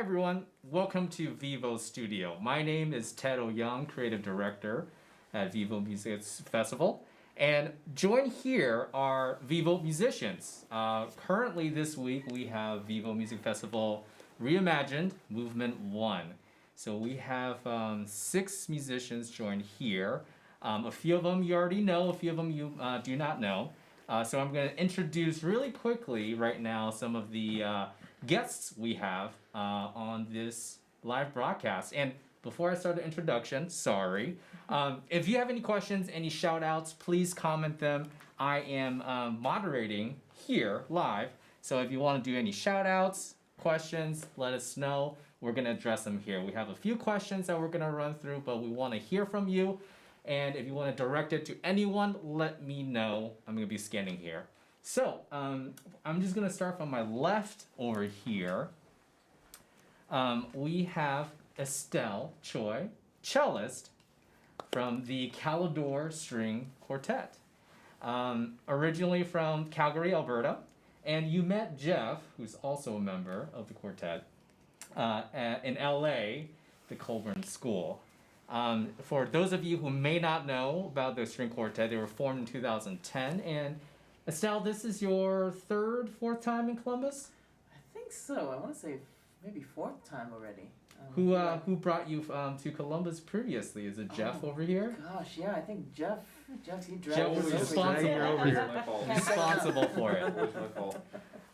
everyone. Welcome to VIVO Studio. My name is Ted Young, Creative Director at VIVO Music Festival. And joined here are VIVO musicians. Currently this week we have VIVO Music Festival Reimagined Movement 1. So we have 6 musicians joined here. A few of them you already know, a few of them you do not know. So I'm going to introduce really quickly right now some of the guests we have on this live broadcast. And before I start the introduction, sorry, if you have any questions, any shout outs, please comment them. I am moderating here live. So if you want to do any shout outs, questions, let us know. We're going to address them here. We have a few questions that we're going to run through, but we want to hear from you. And if you want to direct it to anyone, let me know. I'm going to be scanning here. So I'm just going to start from my left over here. We have Estelle Choi, cellist from the Calidore String Quartet. Originally from Calgary, Alberta. And you met Jeff, who's also a member of the quartet, in LA, the Colburn School. For those of you who may not know about the string quartet, they were formed in 2010. And Estelle, this is your 3rd, 4th time in Columbus? I think so. I want to say maybe 4th time already. Who brought you to Columbus previously? Is it Jeff over here? Gosh, yeah, I think Jeff, he dragged Jeff was responsible for it. It was my fault.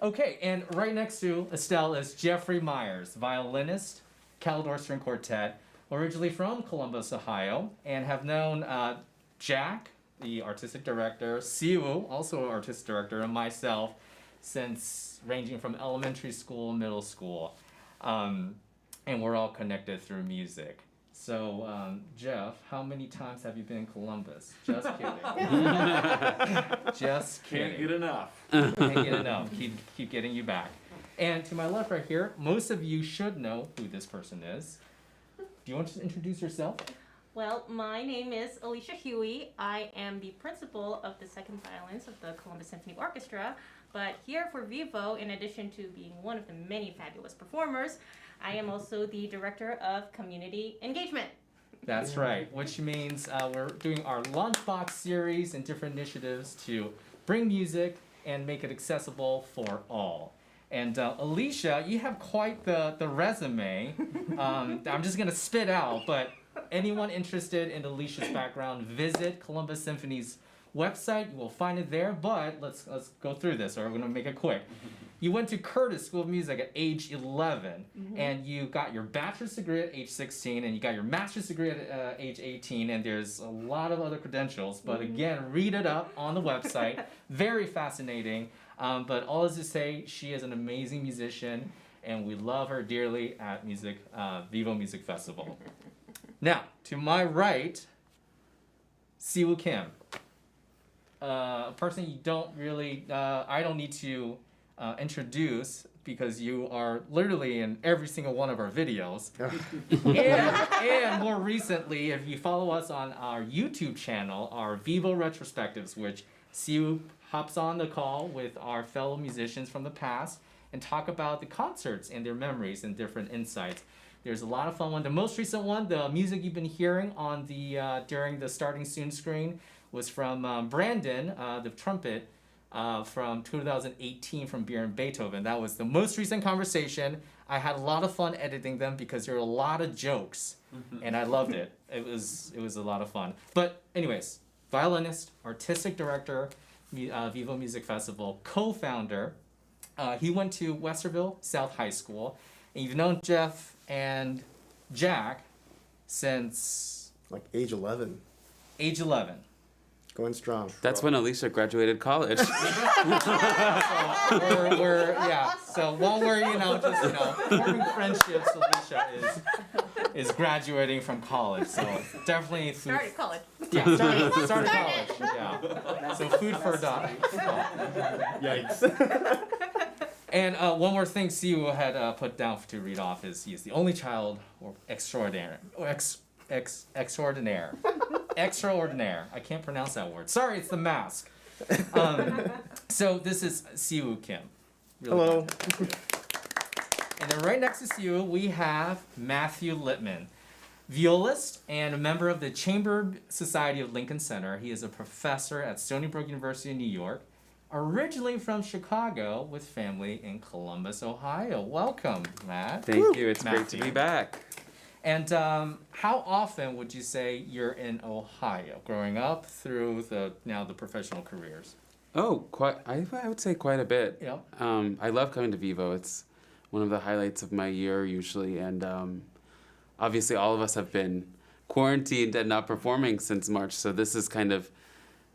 Okay, and right next to Estelle is Jeffrey Myers, violinist, Calidore String Quartet, originally from Columbus, Ohio, and have known Jack, the artistic director, Siwoo, also artistic director, and myself since ranging from elementary school, middle school. And we're all connected through music. So, Jeff, how many times have you been in Columbus? Just kidding. Just kidding. Can't get enough. Can't get enough. Keep getting you back. And to my left right here, most of you should know who this person is. Do you want to introduce yourself? Well, my name is Alicia Huey. I am the principal of the second violins of the Columbus Symphony Orchestra. But here for VIVO, in addition to being one of the many fabulous performers, I am also the director of community engagement. That's right, which means we're doing our Lunchbox series and different initiatives to bring music and make it accessible for all. And Alicia, you have quite the resume. I'm just going to spit out, but anyone interested in Alicia's background, visit Columbus Symphony's website. You will find it there, but let's go through this, or we're going to make it quick. You went to Curtis School of Music at age 11, and you got your bachelor's degree at age 16, and you got your master's degree at age 18, and there's a lot of other credentials, but again, read it up on the website. Very fascinating, but all is to say, she is an amazing musician, and we love her dearly at VIVO Music Festival. Now, to my right, Siwoo Kim. A person you don't really, I don't need to introduce because you are literally in every single one of our videos. and more recently, if you follow us on our YouTube channel, our VIVO Retrospectives, which Siwoo hops on the call with our fellow musicians from the past and talk about the concerts and their memories and different insights. There's a lot of fun one. The most recent one, the music you've been hearing on the during the Starting Soon screen was from Brandon, the trumpet, from 2018 from Beer and Beethoven. That was the most recent conversation. I had a lot of fun editing them because there were a lot of jokes, and I loved it. It was a lot of fun. But anyways, violinist, artistic director, VIVO Music Festival, co-founder. He went to Westerville South High School, and you've known Jeff and Jack since like age 11. Age 11. Going strong. That's when Alicia graduated college. So while we're forming friendships, Alicia is graduating from college. So definitely food. Started college. Yeah, started college. Yeah. So food for thought. Yikes. And one more thing Siwoo had put down to read off is he is the only child or extraordinaire. Extraordinaire. Extraordinaire. I can't pronounce that word. Sorry, it's the mask. So this is Siwoo Kim. Really Hello. And then right next to Siwoo, we have Matthew Lipman, violist and a member of the Chamber Society of Lincoln Center. He is a professor at Stony Brook University in New York, originally from Chicago with family in Columbus, Ohio. Welcome, Matt. Thank you. It's great to Matthew. be back. And how often would you say you're in Ohio, growing up through the professional careers? Oh, I would say quite a bit. Yep. I love coming to VIVO. It's one of the highlights of my year usually, and obviously all of us have been quarantined and not performing since March, so this is kind of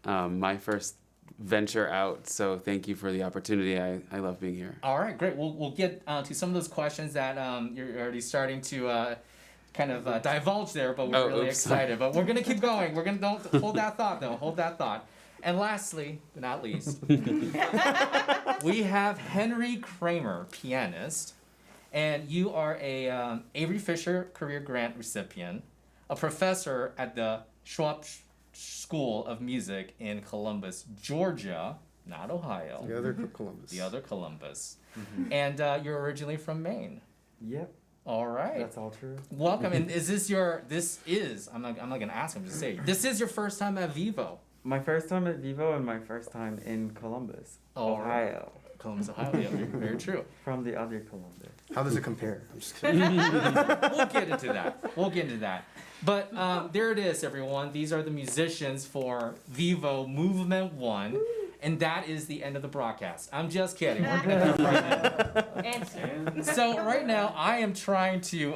my first venture out. So thank you for the opportunity. I love being here. All right, great. We'll get to some of those questions that you're already starting to kind of divulge there, but we're really excited. But we're gonna keep going. Don't hold that thought though. Hold that thought. And lastly, but not least, we have Henry Kramer, pianist, and you are a Avery Fisher Career Grant recipient, a professor at the Schwab School of Music in Columbus, Georgia, not Ohio. The other Columbus. The other Columbus. And you're originally from Maine. Yep, All right. that's all true. Welcome. And I'm not gonna ask him to say, this is your first time at VIVO. My first time at VIVO and my first time in Columbus, All right. Ohio, Columbus, Ohio. Yeah, very true. from the other Columbus. How does it compare? I'm just kidding. We'll get into that. But there it is, everyone. These are the musicians for VIVO Movement 1. And that is the end of the broadcast. I'm just kidding. We're gonna right Answer. So right now, I am trying to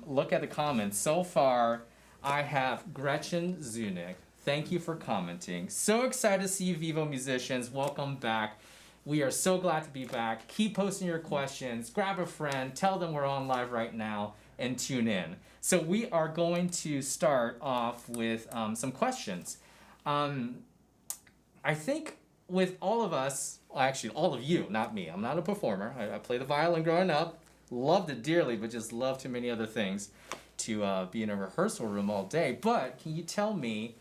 look at the comments. So far, I have Gretchen Zunick. Thank you for commenting. So excited to see you, VIVO musicians. Welcome back. We are so glad to be back. Keep posting your questions. Grab a friend. Tell them we're on live right now and tune in. So we are going to start off with some questions. I think with all of us, well, actually all of you, not me. I'm not a performer. I played the violin growing up. Loved it dearly, but just loved too many other things to be in a rehearsal room all day. But can you tell me,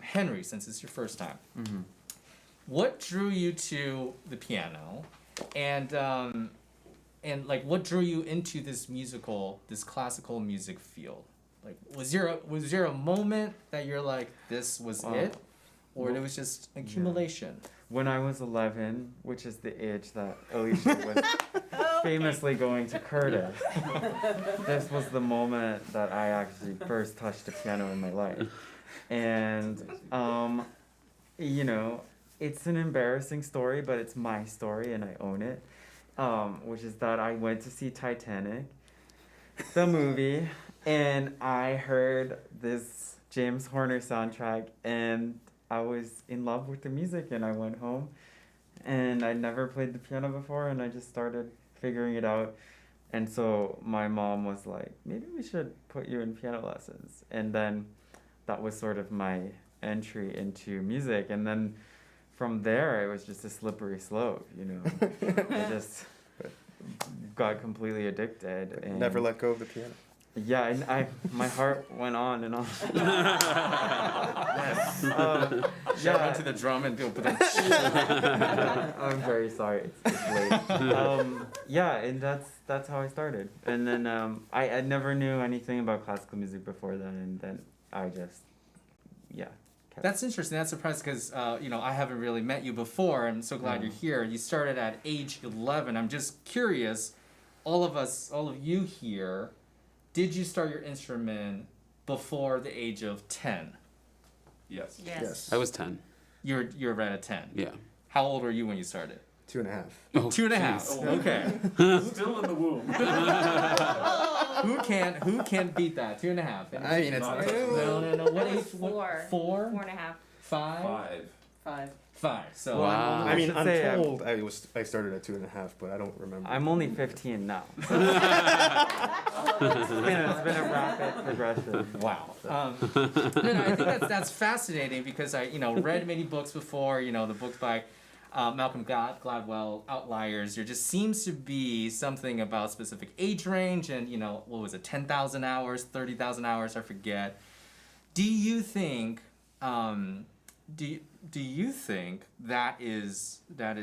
Henry, since it's your first time, what drew you to the piano, and like what drew you into this classical music field? Like, was there a moment that you're like, this was it, or it was just accumulation? When I was 11, which is the age that Alicia was famously going to Curtis, this was the moment that I actually first touched the piano in my life. And, you know, it's an embarrassing story, but it's my story and I own it, which is that I went to see Titanic, the movie, and I heard this James Horner soundtrack, and I was in love with the music, and I went home, and I never played the piano before, and I just started figuring it out. And so my mom was like, maybe we should put you in piano lessons. And then that was sort of my entry into music. And then from there, it was just a slippery slope, you know. I just got completely addicted. And Never let go of the piano. yeah, and my heart went on and on. Shout out to the drum and do I'm very sorry, it's late. Yeah, and that's how I started. And then I never knew anything about classical music before then, and then I just, yeah. That's interesting. That's surprising because you know, I haven't really met you before. I'm so glad you're here. You started at age 11. I'm just curious, all of you here, did you start your instrument before the age of 10? Yes. Yes. I was 10. You're right at 10. Yeah. How old were you when you started? 2.5. Oh, 2.5. jeez. Okay. Still in the womb. Who can beat that? 2.5. I mean, it's No. What age? Four. 4? 4.5. 5? 5. 5. So Wow. I mean, should I'm say, told I started at 2.5, but I don't remember. I'm only 15 now. It's been a rapid progression. Wow. No, I think that's fascinating because I read many books before. The books by Malcolm Gladwell, Outliers. There just seems to be something about specific age range and what was it, 10,000 hours, 30,000 hours, I forget. Do you think do you think that is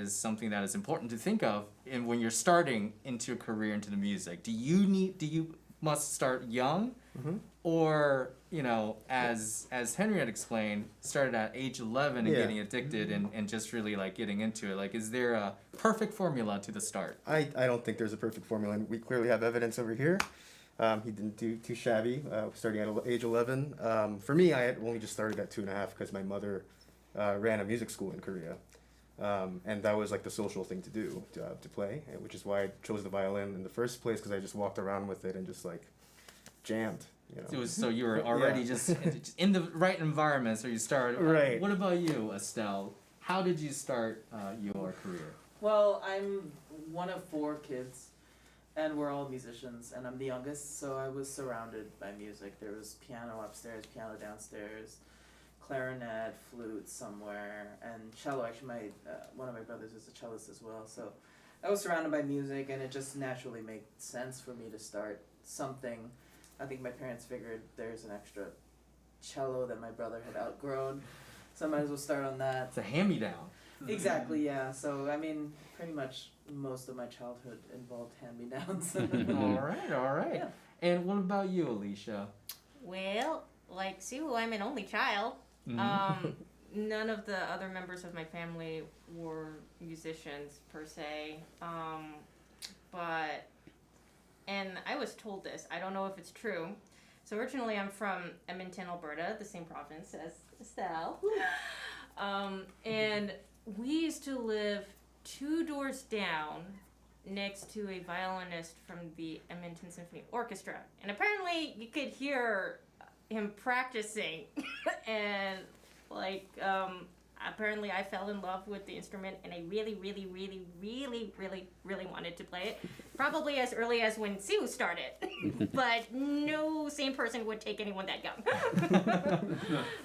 something that is important to think of in when you're starting into a career into the music? Do you must start young, or as Henry had explained, started at age 11 and getting addicted and just really like getting into it? Like, is there a perfect formula to the start? I don't think there's a perfect formula, and we clearly have evidence over here. He didn't do too shabby, starting at age 11. For me, I had only just started at 2.5 because my mother ran a music school in Korea. And that was like the social thing to do, to play, which is why I chose the violin in the first place, because I just walked around with it and just like jammed. So you were already just in the right environment, so you started. Right. What about you, Estelle? How did you start your career? Well, I'm one of 4 kids, and we're all musicians, and I'm the youngest, so I was surrounded by music. There was piano upstairs, piano downstairs, clarinet, flute somewhere, and cello. Actually, one of my brothers is a cellist as well, so I was surrounded by music, and it just naturally made sense for me to start something. I think my parents figured there's an extra cello that my brother had outgrown, so I might as well start on that. It's a hand-me-down. Exactly, yeah. So, I mean, pretty much most of my childhood involved hand-me-downs. All right. Yeah. And what about you, Alicia? Well, like Siwoo, I'm an only child. None of the other members of my family were musicians per se, and I was told this. I don't know if it's true. So originally I'm from Edmonton, Alberta, the same province as Estelle, and we used to live 2 doors down next to a violinist from the Edmonton Symphony Orchestra, and apparently you could hear him practicing and apparently I fell in love with the instrument, and I really wanted to play it, probably as early as when Siwoo started. But no sane person would take anyone that young.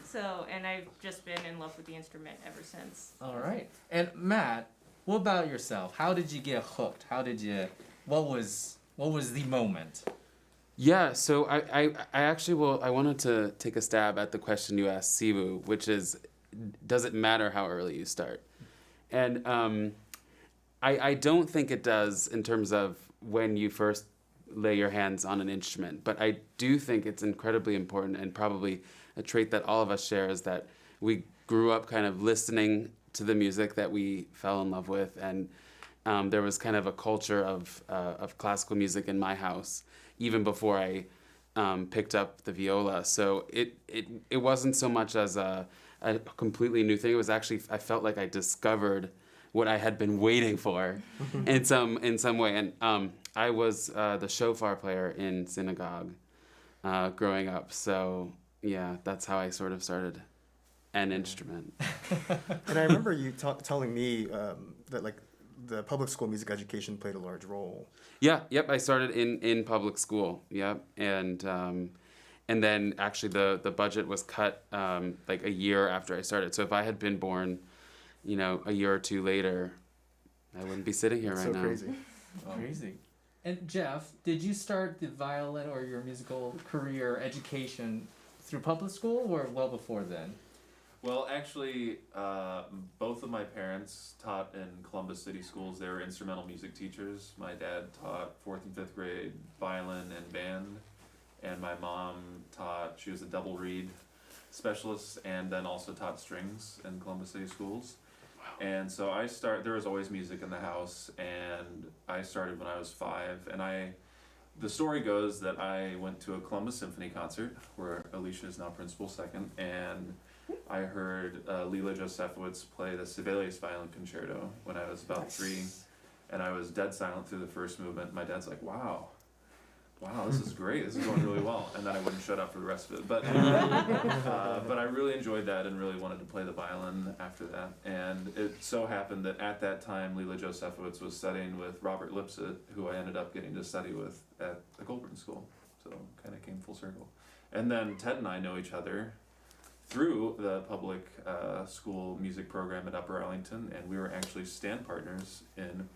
So, and I've just been in love with the instrument ever since. All right. And Matt, what about yourself? How did you get hooked? What was the moment? Yeah, so I actually I wanted to take a stab at the question you asked Siwoo, which is, does it matter how early you start? And I don't think it does in terms of when you first lay your hands on an instrument, but I do think it's incredibly important, and probably a trait that all of us share is that we grew up kind of listening to the music that we fell in love with, and there was kind of a culture of classical music in my house even before I picked up the viola. So it wasn't so much as a completely new thing. It was actually, I felt like I discovered what I had been waiting for in some way. And I was the shofar player in synagogue growing up. So yeah, that's how I sort of started an instrument. And I remember you telling me that like the public school music education played a large role. Yeah, yep. I started in public school. Yep, and then actually the budget was cut like a year after I started. So if I had been born, a year or 2 later, I wouldn't be sitting here right now. So crazy. Crazy. And Jeff, did you start the violin or your musical career education through public school or well before then? Well, actually, both of my parents taught in Columbus City schools. They were instrumental music teachers. My dad taught 4th and 5th grade violin and band, and my mom she was a double reed specialist, and then also taught strings in Columbus City schools. Wow. And so there was always music in the house, and I started when I was 5, and the story goes that I went to a Columbus Symphony concert, where Alicia is now principal second, and I heard Lila Josephowitz play the Sibelius Violin Concerto when I was about 3, and I was dead silent through the first movement. My dad's like, wow, this is great, this is going really well, and then I wouldn't shut up for the rest of it. But I really enjoyed that and really wanted to play the violin after that. And it so happened that at that time, Lila Josephowitz was studying with Robert Lipset, who I ended up getting to study with at the Goldberg School. So kind of came full circle. And then Ted and I know each other through the public school music program at Upper Arlington, and we were actually stand partners in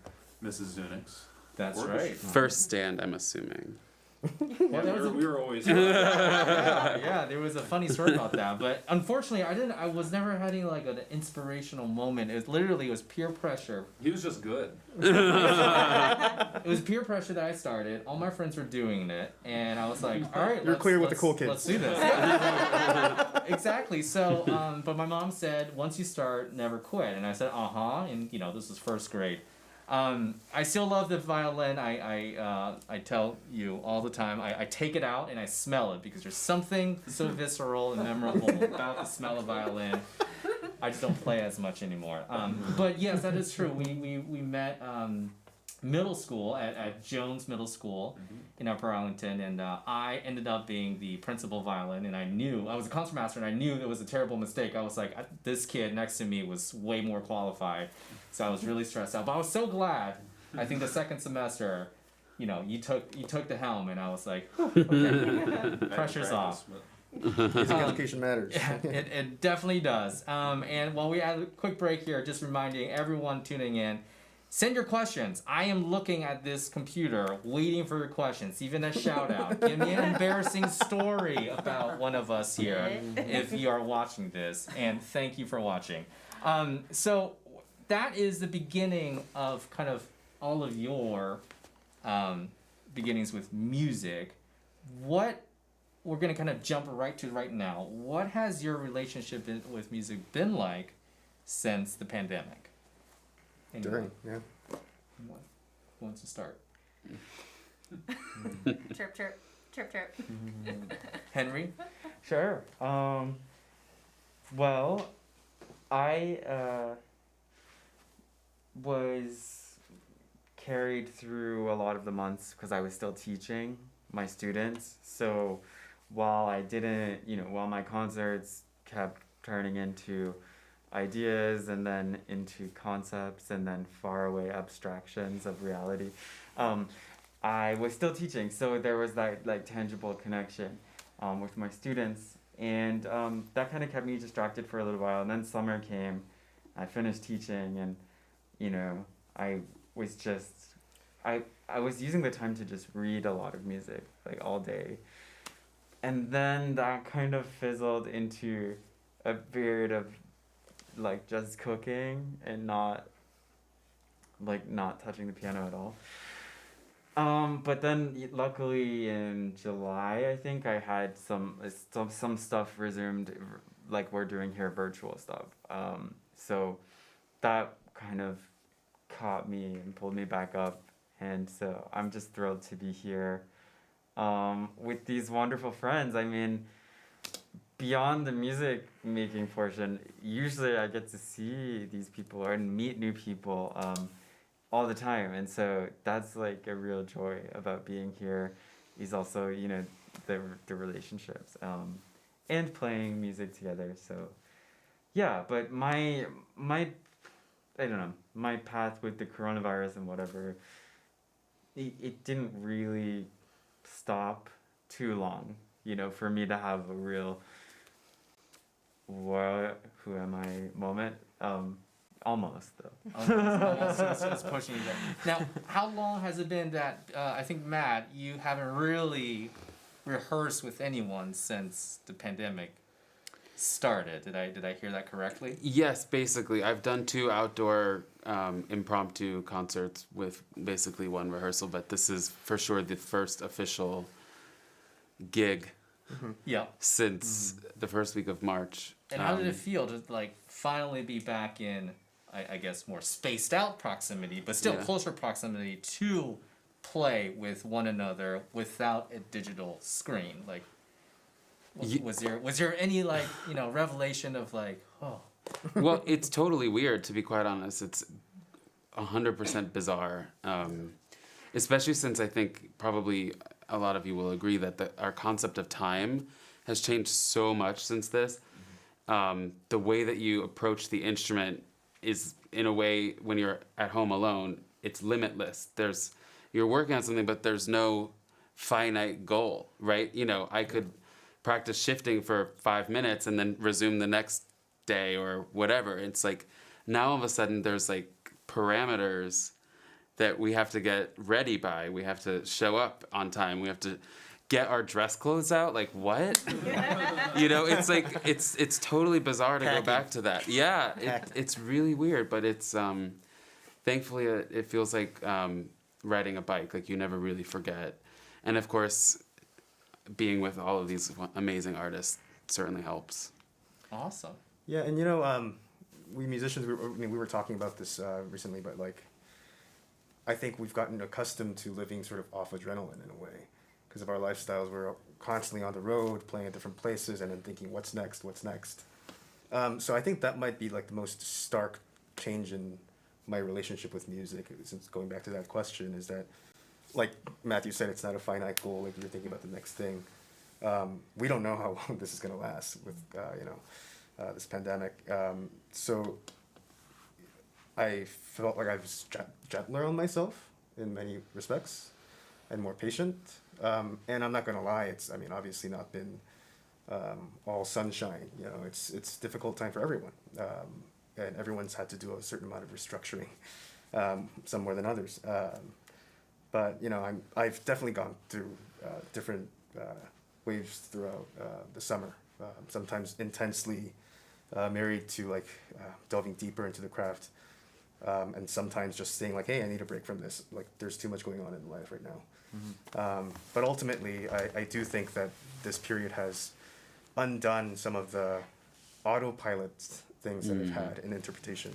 Mrs. Zunich's That's orchestra. right. First stand, I'm assuming. We were always. Yeah, there was a funny story about that, but unfortunately, I was never having like an inspirational moment. It was pure pressure. He was just good. It was peer pressure that I started. All my friends were doing it, and I was like, all right, You're clear with the cool kids. Let's do this. Exactly. So, but my mom said, once you start, never quit. And I said, and this was first grade. I still love the violin. I tell you all the time, I take it out and I smell it because there's something so visceral and memorable about the smell of violin. I just don't play as much anymore. But yes, that is true. We met middle school at Jones Middle School in Upper Arlington, and I ended up being the principal violin, and I was a concertmaster, and I knew it was a terrible mistake. I was like, this kid next to me was way more qualified, so I was really stressed out. But I was so glad. I think the second semester, you took the helm, and I was like, okay, pressure's off. Music education matters. It definitely does. And while we had a quick break here, just reminding everyone tuning in, send your questions. I am looking at this computer, waiting for your questions. Even a shout out. Give me an embarrassing story about one of us here if you are watching this. And thank you for watching. So that is the beginning of kind of all of your beginnings with music. We're going to kind of jump right to right now. What has your relationship with music been like since the pandemic? During, yeah. Who wants to start? Chirp, chirp, chirp, chirp. Henry? Sure. Well, I was carried through a lot of the months because I was still teaching my students. So while while my concerts kept turning into ideas and then into concepts and then faraway abstractions of reality, I was still teaching, so there was that like tangible connection with my students, and that kind of kept me distracted for a little while. And then summer came, I finished teaching, and I was using the time to just read a lot of music like all day, and then that kind of fizzled into a period of like just cooking and not touching the piano at all. But then luckily in July, I think I had some stuff resumed, like we're doing here, virtual stuff. So that kind of caught me and pulled me back up, and so I'm just thrilled to be here with these wonderful friends. I mean, beyond the music making portion, usually I get to see these people and meet new people all the time, and so that's like a real joy about being here. Is also the relationships and playing music together. So yeah, but my I don't know, my path with the coronavirus and whatever, it didn't really stop too long, for me to have a real who am I moment. Almost though. Almost. It's pushing you there. Now, how long has it been that I think, Matt, you haven't really rehearsed with anyone since the pandemic started? Did I hear that correctly? Yes, basically. I've done 2 outdoor impromptu concerts with basically 1 rehearsal, but this is for sure the first official gig since the first week of March. And how did it feel to finally be back in, I guess, more spaced out proximity, but still closer proximity to play with one another without a digital screen? Was there any revelation of Well, it's totally weird, to be quite honest. It's 100% bizarre, especially since I think probably a lot of you will agree that our concept of time has changed so much since this. The way that you approach the instrument is, in a way, when you're at home alone, it's limitless. You're working on something, but there's no finite goal, right? I could practice shifting for 5 minutes and then resume the next day or whatever. It's like now all of a sudden there's parameters that we have to get ready by. We have to show up on time. We have to get our dress clothes out. Like, what? You know, it's like, it's totally bizarre to go back to that. Yeah, it's really weird, but it's, thankfully it feels like riding a bike. Like, you never really forget. And of course, being with all of these amazing artists certainly helps. Awesome. Yeah, and you know, we musicians, we were talking about this recently, but like, I think we've gotten accustomed to living sort of off adrenaline in a way, because of our lifestyles. We're constantly on the road, playing at different places, and then thinking, what's next, what's next? So I think that might be like the most stark change in my relationship with music, since going back to that question, is that, like Matthew said, it's not a finite goal, like you're thinking about the next thing. We don't know how long this is going to last with, this pandemic. So I felt like I was gentler on myself in many respects and more patient. And I'm not going to lie, it's, I mean, obviously not been all sunshine. You know, it's a difficult time for everyone. And everyone's had to do a certain amount of restructuring, some more than others. But, you know, I've definitely gone through different waves throughout the summer, sometimes intensely married to like delving deeper into the craft, and sometimes just saying like, hey, I need a break from this. Like, there's too much going on in life right now. But ultimately, I do think that this period has undone some of the autopilot things that I've had in interpretation.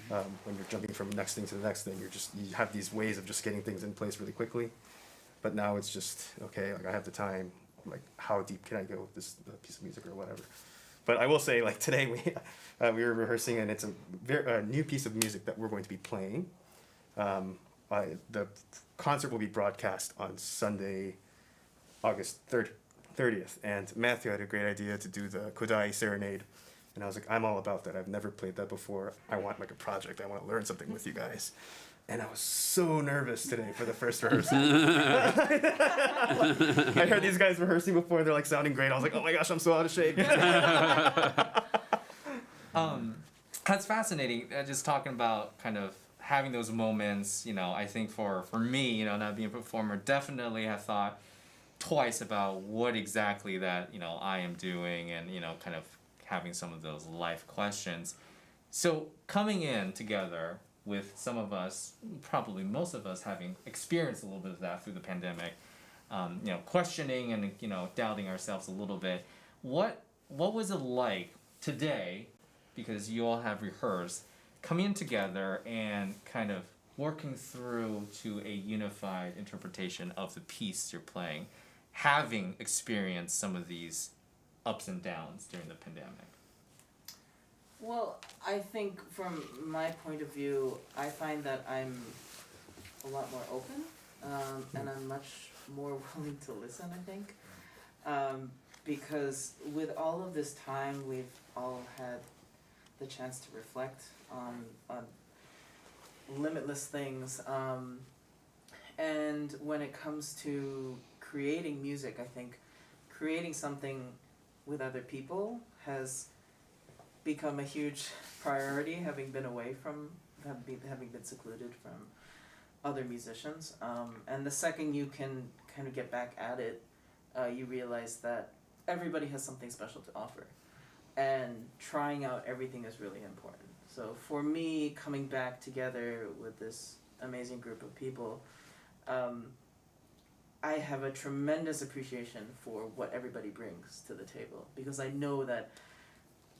When you're jumping from next thing to the next thing, you have these ways of just getting things in place really quickly. But now it's just, okay, like I have the time, like how deep can I go with this piece of music or whatever. But I will say, like today we were rehearsing, and it's a new piece of music that we're going to be playing. The concert will be broadcast on Sunday, August 30th, and Matthew had a great idea to do the Kodai Serenade. And I was like, I'm all about that. I've never played that before. I want like a project. I want to learn something with you guys. And I was so nervous today for the first rehearsal. I heard these guys rehearsing before, and they're like sounding great. I was like, oh my gosh, I'm so out of shape. That's fascinating. Just talking about kind of having those moments, you know, I think for me, you know, not being a performer, definitely have thought twice about what exactly that, you know, I am doing, and, you know, kind of having some of those life questions. So coming in together with some of us, probably most of us, having experienced a little bit of that through the pandemic, you know, questioning and, you know, doubting ourselves a little bit. What was it like today, because you all have rehearsed, coming in together and kind of working through to a unified interpretation of the piece you're playing, having experienced some of these ups and downs during the pandemic? Well, I think from my point of view, I find that I'm a lot more open, and I'm much more willing to listen, I think. Because with all of this time, we've all had the chance to reflect on limitless things. And when it comes to creating music, I think creating something with other people has become a huge priority, having been away from, having been secluded from other musicians. And the second you can kind of get back at it, you realize that everybody has something special to offer. And trying out everything is really important. So for me, coming back together with this amazing group of people, I have a tremendous appreciation for what everybody brings to the table, because I know that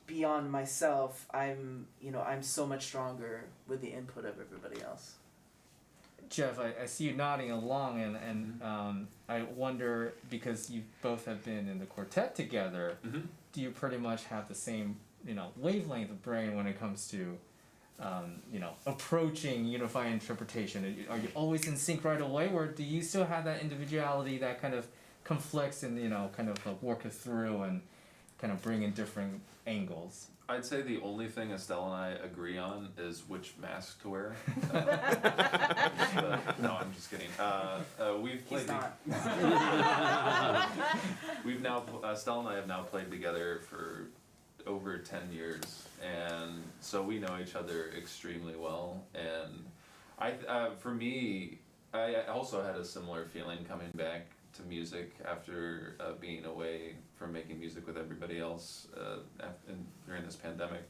beyond myself, I'm so much stronger with the input of everybody else. Jeff, I see you nodding along, and I wonder, because you both have been in the quartet together, do you pretty much have the same, you know, wavelength of brain when it comes to, you know, approaching unifying interpretation? Are you always in sync right away, or do you still have that individuality that kind of conflicts and, you know, kind of work it through and kind of bring in different angles? I'd say the only thing Estelle and I agree on is which mask to wear. No, I'm just kidding. We've played. We've now Estelle and I have now played together for over 10 years, and so we know each other extremely well. And For me, I also had a similar feeling coming back to music after being away from making music with everybody else during this pandemic.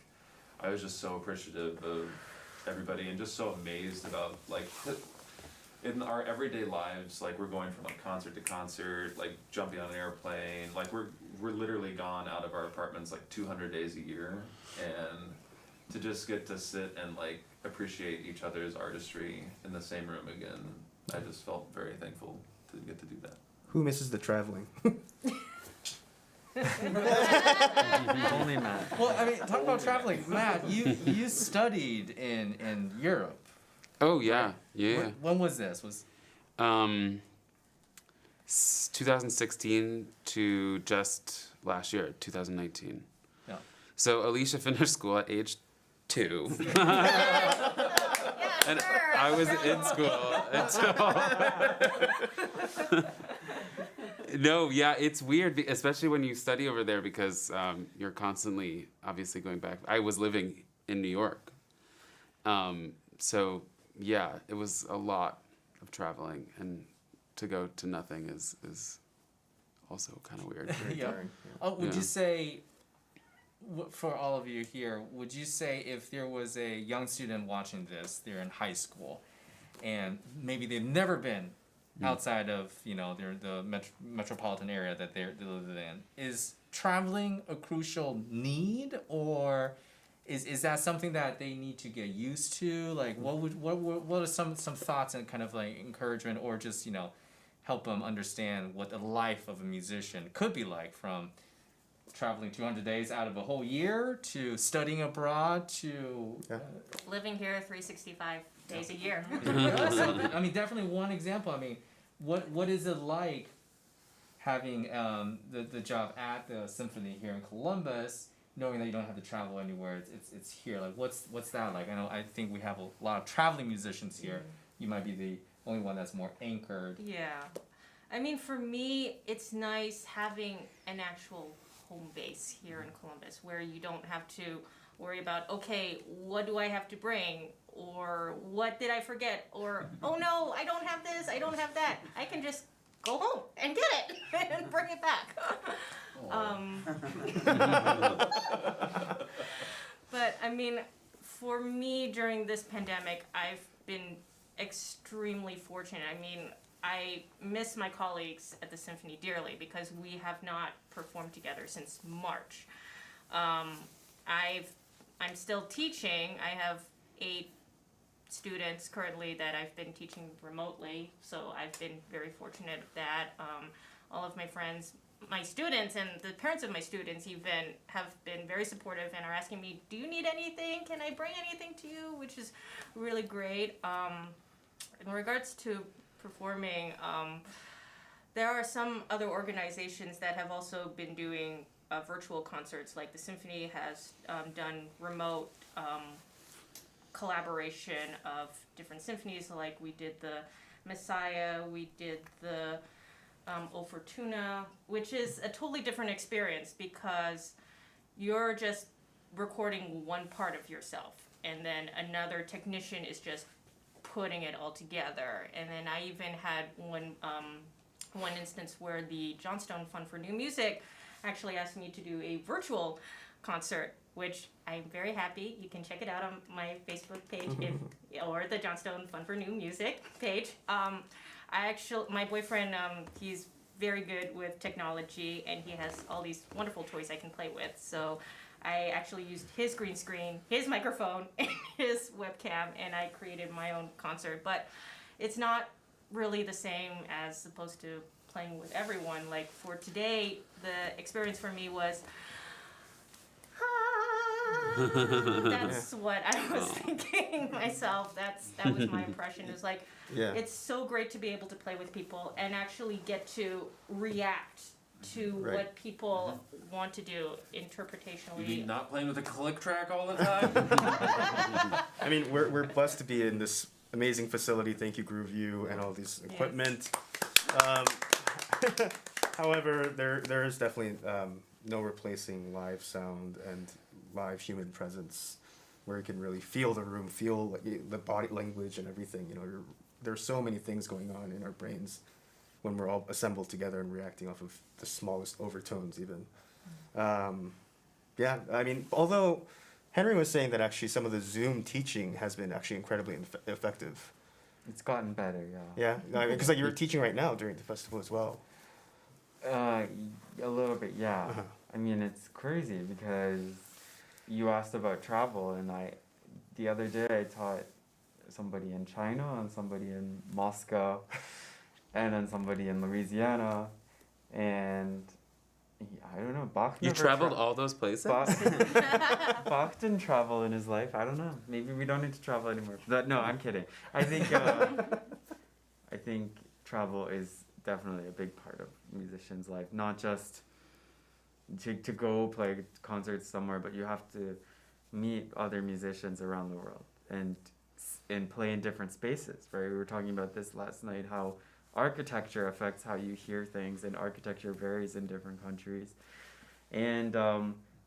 I was just so appreciative of everybody and just so amazed about like in our everyday lives, like we're going from like concert to concert, like jumping on an airplane, like we're literally gone out of our apartments like 200 days a year, and to just get to sit and like appreciate each other's artistry in the same room again, I just felt very thankful to get to do that. Who misses the traveling? Only Matt. Well, I mean, talk about traveling. Matt, you studied in Europe. Oh yeah, yeah. When was this? 2016 to just last year, 2019. Yeah. So Alicia finished school at age 2. And sure. I was in school until. No, yeah, it's weird, especially when you study over there because you're constantly, obviously, going back. I was living in New York, so yeah, it was a lot of traveling, and to go to nothing is also kind of weird. Yeah. Would Yeah. you say, for all of you here, would you say if there was a young student watching this, they're in high school, and maybe they've never been outside of the metropolitan area that they live in, is traveling a crucial need, or is that something that they need to get used to? Like, what are some thoughts and kind of like encouragement, or just help them understand what the life of a musician could be like, from traveling 200 days out of a whole year to studying abroad to Living here 365 days a year. I mean, definitely one example. I mean, what is it like having the job at the Symphony here in Columbus, knowing that you don't have to travel anywhere? It's here. Like, what's that like? I think we have a lot of traveling musicians here. You might be the only one that's more anchored. Yeah. I mean, for me, it's nice having an actual home base here in Columbus where you don't have to worry about, okay, what do I have to bring? Or what did I forget? Or, oh no, I don't have this, I don't have that. I can just go home and get it and bring it back. But I mean, for me during this pandemic, I've been extremely fortunate. I mean, I miss my colleagues at the Symphony dearly because we have not performed together since March. I'm still teaching. I have 8 students currently that I've been teaching remotely, so I've been very fortunate at that. All of my friends, my students, and the parents of my students even have been very supportive and are asking me, do you need anything? Can I bring anything to you? Which is really great. In regards to performing, there are some other organizations that have also been doing virtual concerts, like the Symphony has done remote collaboration of different symphonies, like we did the Messiah, we did the O Fortuna, which is a totally different experience because you're just recording one part of yourself, and then another technician is just putting it all together. And then I even had one instance where the Johnstone Fund for New Music actually asked me to do a virtual concert, which I'm very happy. You can check it out on my Facebook page or the Johnstone Fund for New Music page. My boyfriend, he's very good with technology, and he has all these wonderful toys I can play with. So I actually used his green screen, his microphone, and his webcam, and I created my own concert. But it's not really the same as opposed to playing with everyone. Like for today, the experience for me was, that's what I was thinking myself. That was my impression. It was like, it's so great to be able to play with people and actually get to react to what people want to do interpretationally. You mean not playing with a click track all the time? I mean, we're blessed to be in this amazing facility. Thank you, GrooveU, and all these equipment. However, there is definitely no replacing live sound and live human presence where you can really feel the room, feel like, the body language and everything. You know, there's so many things going on in our brains when we're all assembled together and reacting off of the smallest overtones even. Yeah, I mean, although Henry was saying that actually some of the Zoom teaching has been actually incredibly effective. It's gotten better, yeah. Yeah, I mean, because like you're teaching right now during the festival as well. A little bit, yeah. Uh-huh. I mean, it's crazy because you asked about travel, and the other day I taught somebody in China and somebody in Moscow, and then somebody in Louisiana, and I don't know. Bach You never traveled all those places? Bach didn't travel in his life. I don't know. Maybe we don't need to travel anymore. No, I'm kidding. I think I think travel is definitely a big part of musicians' life. Not just to go play concerts somewhere, but you have to meet other musicians around the world and play in different spaces. Right? We were talking about this last night. How architecture affects how you hear things, and architecture varies in different countries. And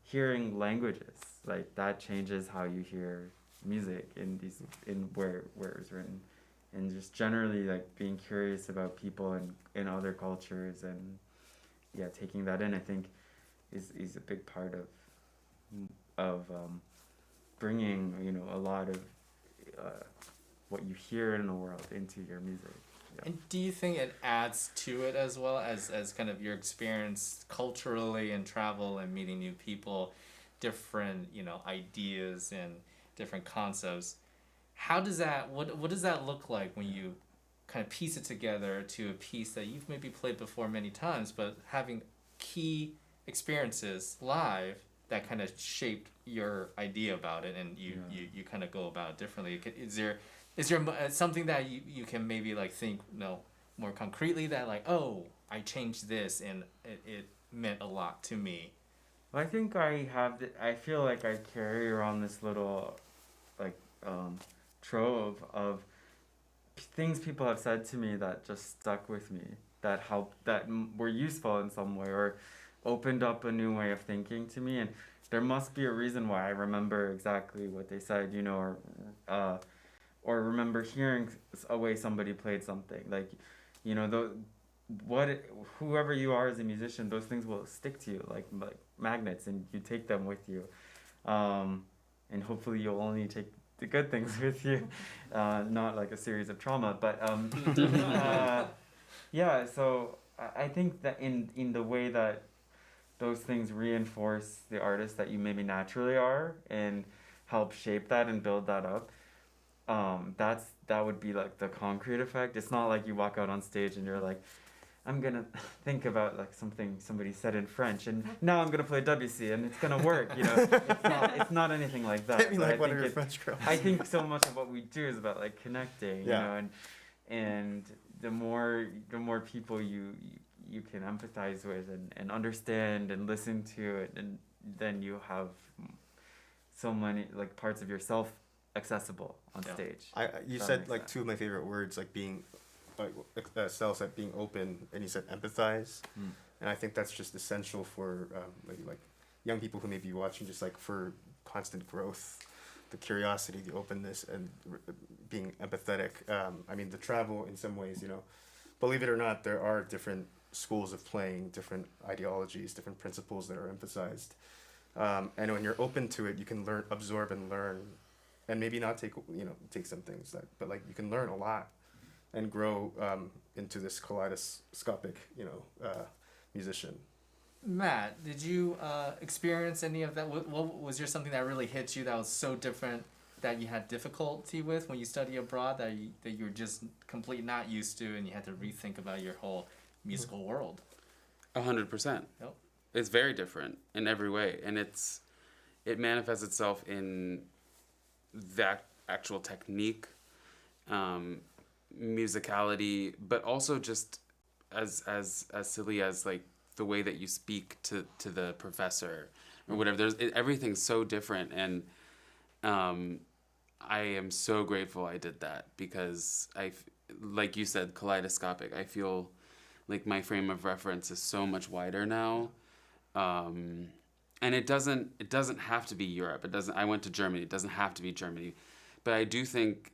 hearing languages, like that changes how you hear music in where it's written. And just generally like being curious about people in other cultures, and yeah, taking that in, I think is a big part of bringing, you know, a lot of what you hear in the world into your music. Yeah. And do you think it adds to it as well as kind of your experience culturally in travel and meeting new people, different, you know, ideas and different concepts? How does that, what does that look like when you kind of piece it together to a piece that you've maybe played before many times, but having key experiences live that kind of shaped your idea about it, and you kind of go about it differently? Is there something that you can maybe like think, more concretely, that like, oh, I changed this and it meant a lot to me? Well, I think I feel like I carry around this little like trove of things people have said to me that just stuck with me, that helped, that were useful in some way, or opened up a new way of thinking to me. And there must be a reason why I remember exactly what they said, you know, or remember hearing a way somebody played something. Like, you know, whoever you are as a musician, those things will stick to you like magnets, and you take them with you. And hopefully you'll only take the good things with you, not like a series of trauma. But yeah, so I think that in the way that those things reinforce the artist that you maybe naturally are and help shape that and build that up, that would be like the concrete effect. It's not like you walk out on stage and you're like, I'm gonna think about like something somebody said in French, and now I'm gonna play Debussy and it's gonna work. You know, it's not anything like that. Hit me like one of your French girls. I think so much of what we do is about like connecting. You know, and the more people you can empathize with and understand and listen to it, and then you have so many like parts of yourself accessible on stage. You said like two of my favorite words, like being, like Estelle said, being open, and you said empathize. And I think that's just essential for like young people who may be watching, just like for constant growth, the curiosity, the openness, and being empathetic. I mean, the travel in some ways, you know, believe it or not, there are different schools of playing, different ideologies, different principles that are emphasized. And when you're open to it, you can learn, absorb and learn, and maybe not take some things, but like you can learn a lot and grow into this kaleidoscopic, musician. Matt, did you experience any of that? What was there something that really hit you that was so different that you had difficulty with when you study abroad, that you were just completely not used to, and you had to rethink about your whole musical world? 100%. Yep. It's very different in every way, and it manifests itself in that actual technique, musicality, but also just as silly as like the way that you speak to the professor or whatever. Everything's so different, and I am so grateful I did that, because like you said, kaleidoscopic. I feel like my frame of reference is so much wider now, and it doesn't have to be Europe. I went to Germany. It doesn't have to be Germany, but I do think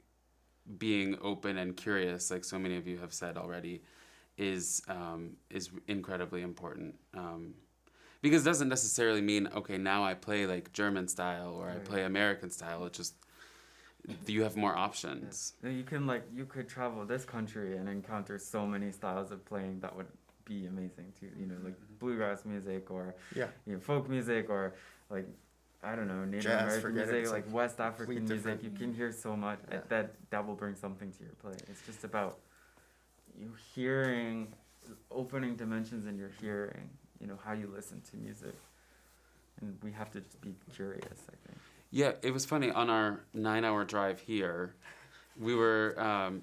being open and curious, like so many of you have said already, is incredibly important. Because it doesn't necessarily mean, okay, now I play like German style or I play American style. It just, you have more options. Yeah. You could travel this country and encounter so many styles of playing that would be amazing too. Like bluegrass music or folk music or like, I don't know, Native Jazz, American music, like West African music. different. You can hear so much that will bring something to your play. It's just about you hearing, opening dimensions in your hearing. How you listen to music, and we have to just be curious, I think. Yeah, it was funny, on our 9-hour drive here, we were,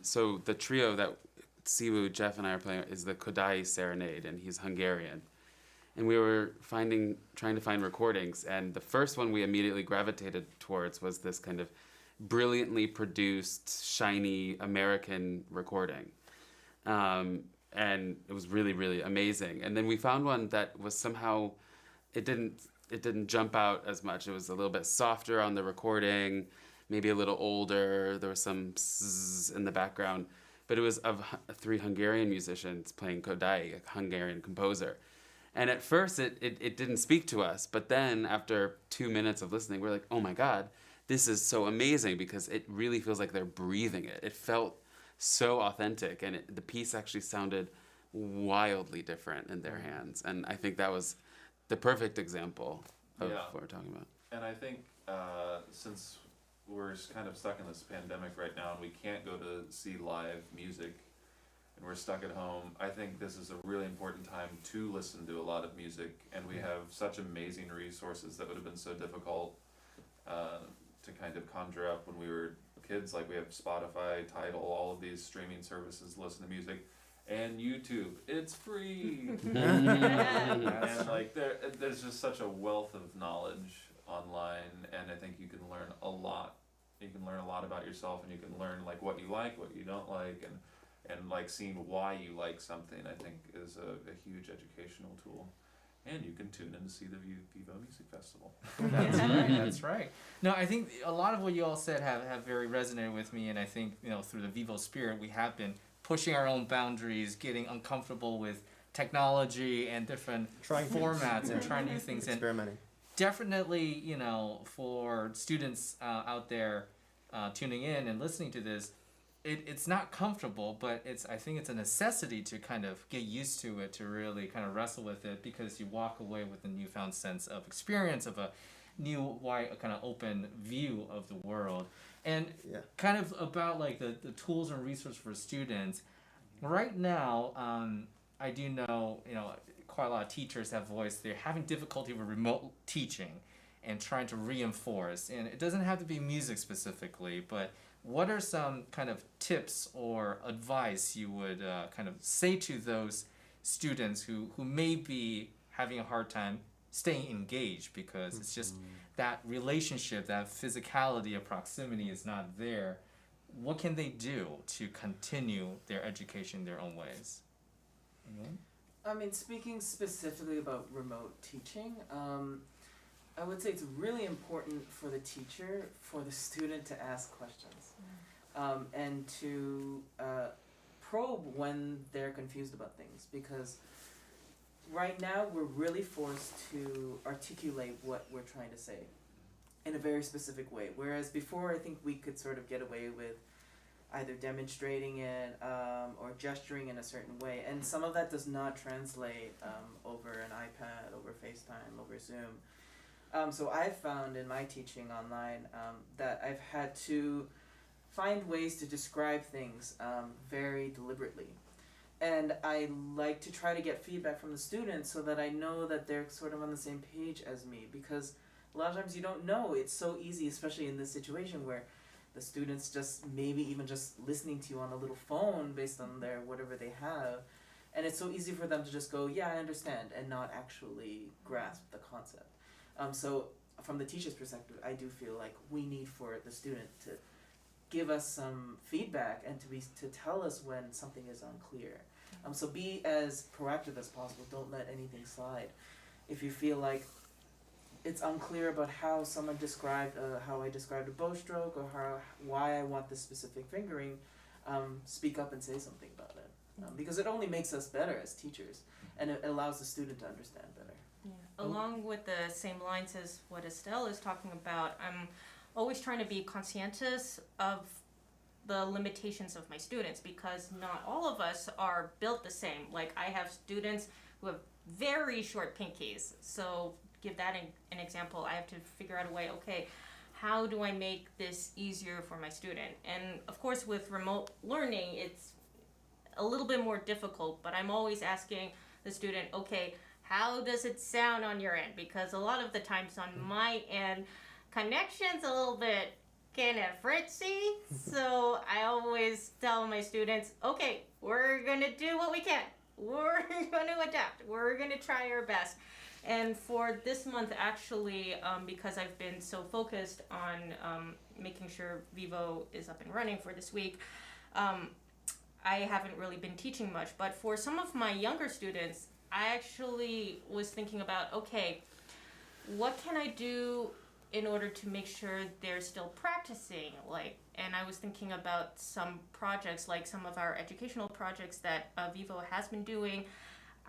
so the trio that Siwoo, Jeff, and I are playing is the Kodai Serenade, and he's Hungarian. And we were trying to find recordings, and the first one we immediately gravitated towards was this kind of brilliantly produced, shiny American recording. And it was really, really amazing. And then we found one that was somehow, it didn't jump out as much. It was a little bit softer on the recording, maybe a little older. There was some bzzz in the background, but it was of 3 Hungarian musicians playing Kodai, a Hungarian composer. And at first it didn't speak to us, but then after 2 minutes of listening, we're like, oh my God, this is so amazing, because it really feels like they're breathing it. It felt so authentic, and the piece actually sounded wildly different in their hands, and I think that was the perfect example of what we're talking about. And I think since we're kind of stuck in this pandemic right now and we can't go to see live music and we're stuck at home, I think this is a really important time to listen to a lot of music, and we have such amazing resources that would have been so difficult to kind of conjure up when we were kids. Like we have Spotify, Tidal, all of these streaming services to listen to music, and YouTube. It's free. And like there's just such a wealth of knowledge online, and I think you can learn a lot. You can learn a lot about yourself, and you can learn like what you like, what you don't like, and like seeing why you like something, I think is a huge educational tool. And you can tune in to see the VIVO Music Festival. That's right. That's right. No, I think a lot of what you all said have very resonated with me, and I think through the VIVO spirit, we have been pushing our own boundaries, getting uncomfortable with technology and different formats, and trying new things. Experimenting. Definitely, for students out there tuning in and listening to this, it's not comfortable, but I think it's a necessity to kind of get used to it, to really kind of wrestle with it, because you walk away with a newfound sense of experience, of a new, wide, kind of open view of the world. And kind of about like the tools and resources for students. Right now, I do know, quite a lot of teachers have voiced they're having difficulty with remote teaching and trying to reinforce. And it doesn't have to be music specifically, but what are some kind of tips or advice you would kind of say to those students who may be having a hard time staying engaged, because it's just that relationship, that physicality of proximity is not there? What can they do to continue their education their own ways? I mean, speaking specifically about remote teaching, I would say it's really important for the teacher, for the student to ask questions, and to probe when they're confused about things, because right now we're really forced to articulate what we're trying to say in a very specific way, whereas before I think we could sort of get away with either demonstrating it or gesturing in a certain way, and some of that does not translate over an iPad, over FaceTime, over Zoom. So I've found in my teaching online that I've had to find ways to describe things very deliberately. And I like to try to get feedback from the students so that I know that they're sort of on the same page as me, because a lot of times you don't know. It's so easy, especially in this situation where the students just maybe even just listening to you on a little phone based on their whatever they have, and it's so easy for them to just go, yeah, I understand, and not actually grasp the concept. So from the teacher's perspective, I do feel like we need for the student to give us some feedback and to tell us when something is unclear. So be as proactive as possible. Don't let anything slide. If you feel like it's unclear about how someone described how I described a bow stroke or why I want this specific fingering, speak up and say something about it, because it only makes us better as teachers, and it allows the student to understand better. Yeah. Along with the same lines as what Estelle is talking about, I'm always trying to be conscientious of the limitations of my students, because not all of us are built the same. Like, I have students who have very short pinkies, so give that an example. I have to figure out a way, okay, how do I make this easier for my student? And of course, with remote learning, it's a little bit more difficult, but I'm always asking the student, okay, how does it sound on your end? Because a lot of the times on my end, connection's a little bit kind of fritzy. So I always tell my students, okay, we're gonna do what we can. We're gonna adapt. We're gonna try our best. And for this month, actually, because I've been so focused on making sure VIVO is up and running for this week, I haven't really been teaching much. But for some of my younger students, I actually was thinking about, okay, what can I do in order to make sure they're still practicing? And I was thinking about some projects, like some of our educational projects that VIVO has been doing.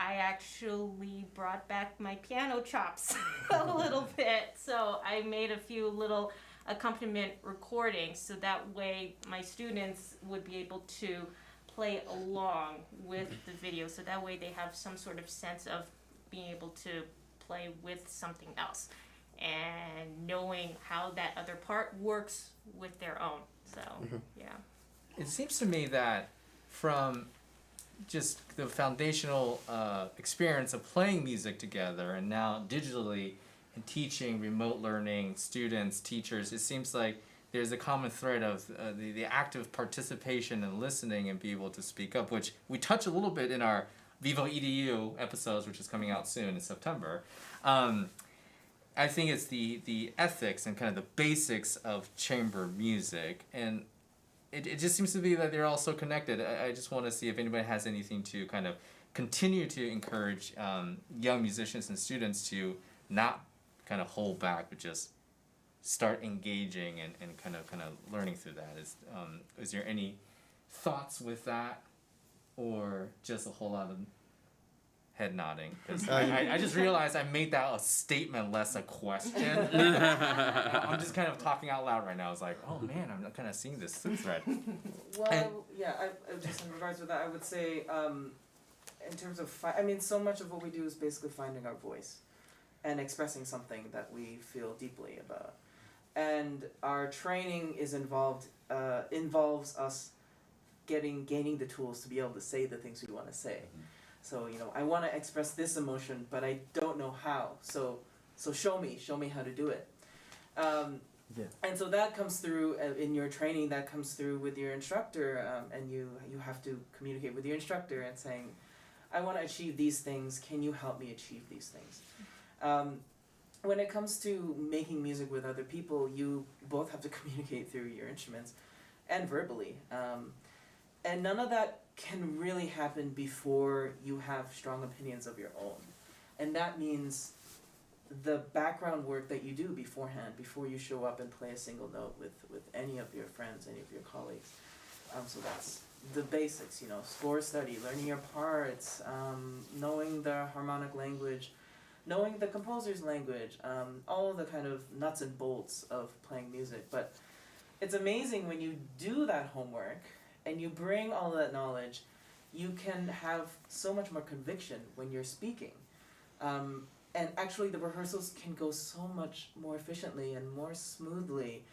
I actually brought back my piano chops a little bit. So I made a few little accompaniment recordings, so that way my students would be able to play along with the video, so that way they have some sort of sense of being able to play with something else and knowing how that other part works with their own. So yeah. It seems to me that from just the foundational experience of playing music together and now digitally and teaching, remote learning, students, teachers, it seems like there's a common thread of the active participation and listening and be able to speak up, which we touch a little bit in our VIVO EDU episodes, which is coming out soon in September. I think it's the ethics and kind of the basics of chamber music, and it just seems to be that they're all so connected. I just want to see if anybody has anything to kind of continue to encourage young musicians and students to not kind of hold back, but just start engaging and kind of learning through that. Is there any thoughts with that, or just a whole lot of head nodding? Because I just realized I made that a statement, less a question. I'm just kind of talking out loud right now. I was like, oh man, I'm kind of seeing this thread. Well, yeah, I just in regards to that, I would say, in terms of, so much of what we do is basically finding our voice and expressing something that we feel deeply about. And our training involves us gaining the tools to be able to say the things we want to say. So, I want to express this emotion, but I don't know how. So show me how to do it. And so that comes through in your training. That comes through with your instructor, and you have to communicate with your instructor and saying, I want to achieve these things. Can you help me achieve these things? When it comes to making music with other people, you both have to communicate through your instruments and verbally. And none of that can really happen before you have strong opinions of your own. And that means the background work that you do beforehand, before you show up and play a single note with any of your friends, any of your colleagues. So that's the basics, score study, learning your parts, knowing the harmonic language, knowing the composer's language, all of the kind of nuts and bolts of playing music. But it's amazing when you do that homework and you bring all that knowledge, you can have so much more conviction when you're speaking. And actually the rehearsals can go so much more efficiently and more smoothly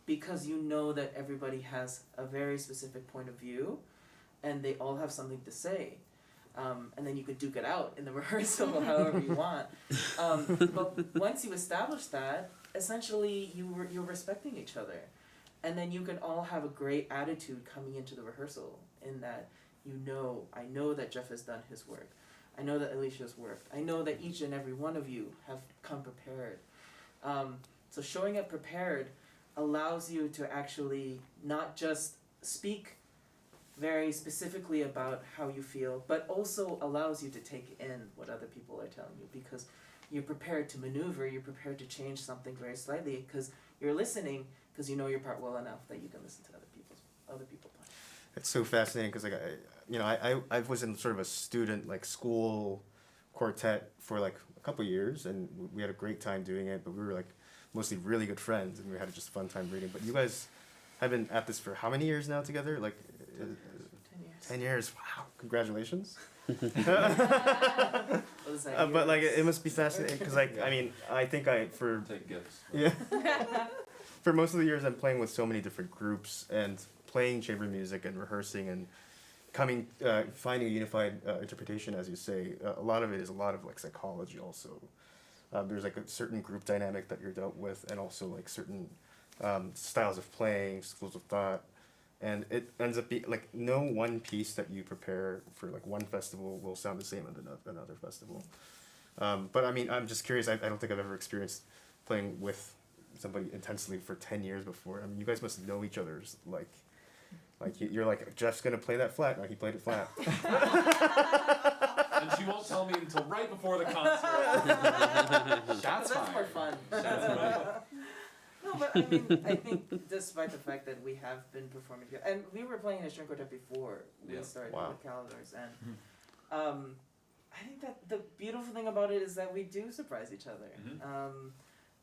because you know that everybody has a very specific point of view and they all have something to say. And then you could duke it out in the rehearsal however you want. But once you establish that, essentially you're respecting each other. And then you can all have a great attitude coming into the rehearsal in that I know that Jeff has done his work. I know that Alicia's worked. I know that each and every one of you have come prepared. So showing up prepared allows you to actually not just speak very specifically about how you feel, but also allows you to take in what other people are telling you, because you're prepared to maneuver, you're prepared to change something very slightly because you're listening because you know your part well enough that you can listen to other people play. It's so fascinating because I was in sort of a student like school quartet for like a couple years, and we had a great time doing it. But we were like mostly really good friends, and we had just a fun time reading. But you guys have been at this for how many years now together? Like 10 years. 10 years. Wow! Congratulations. What was that, But like years? it must be fascinating because like I mean I think for Take gifts. yeah for most of the years I'm playing with so many different groups and playing chamber music and rehearsing and finding a unified interpretation, as you say. A lot of it is a lot of like psychology also. There's like a certain group dynamic that you're dealt with, and also like certain styles of playing, schools of thought, and it ends up being like no one piece that you prepare for like one festival will sound the same at another festival. But I mean, I'm just curious. I don't think I've ever experienced playing with somebody intensely for 10 years before. I mean, you guys must know each other's like you're like, Jeff's gonna play that flat. No, he played it flat. And she won't tell me until right before the concert. That's more fun. No, but I mean, I think despite the fact that we have been performing together, and we were playing in a string quartet before we Yeah. started Wow. with Calidors, and I think that the beautiful thing about it is that we do surprise each other. Mhm.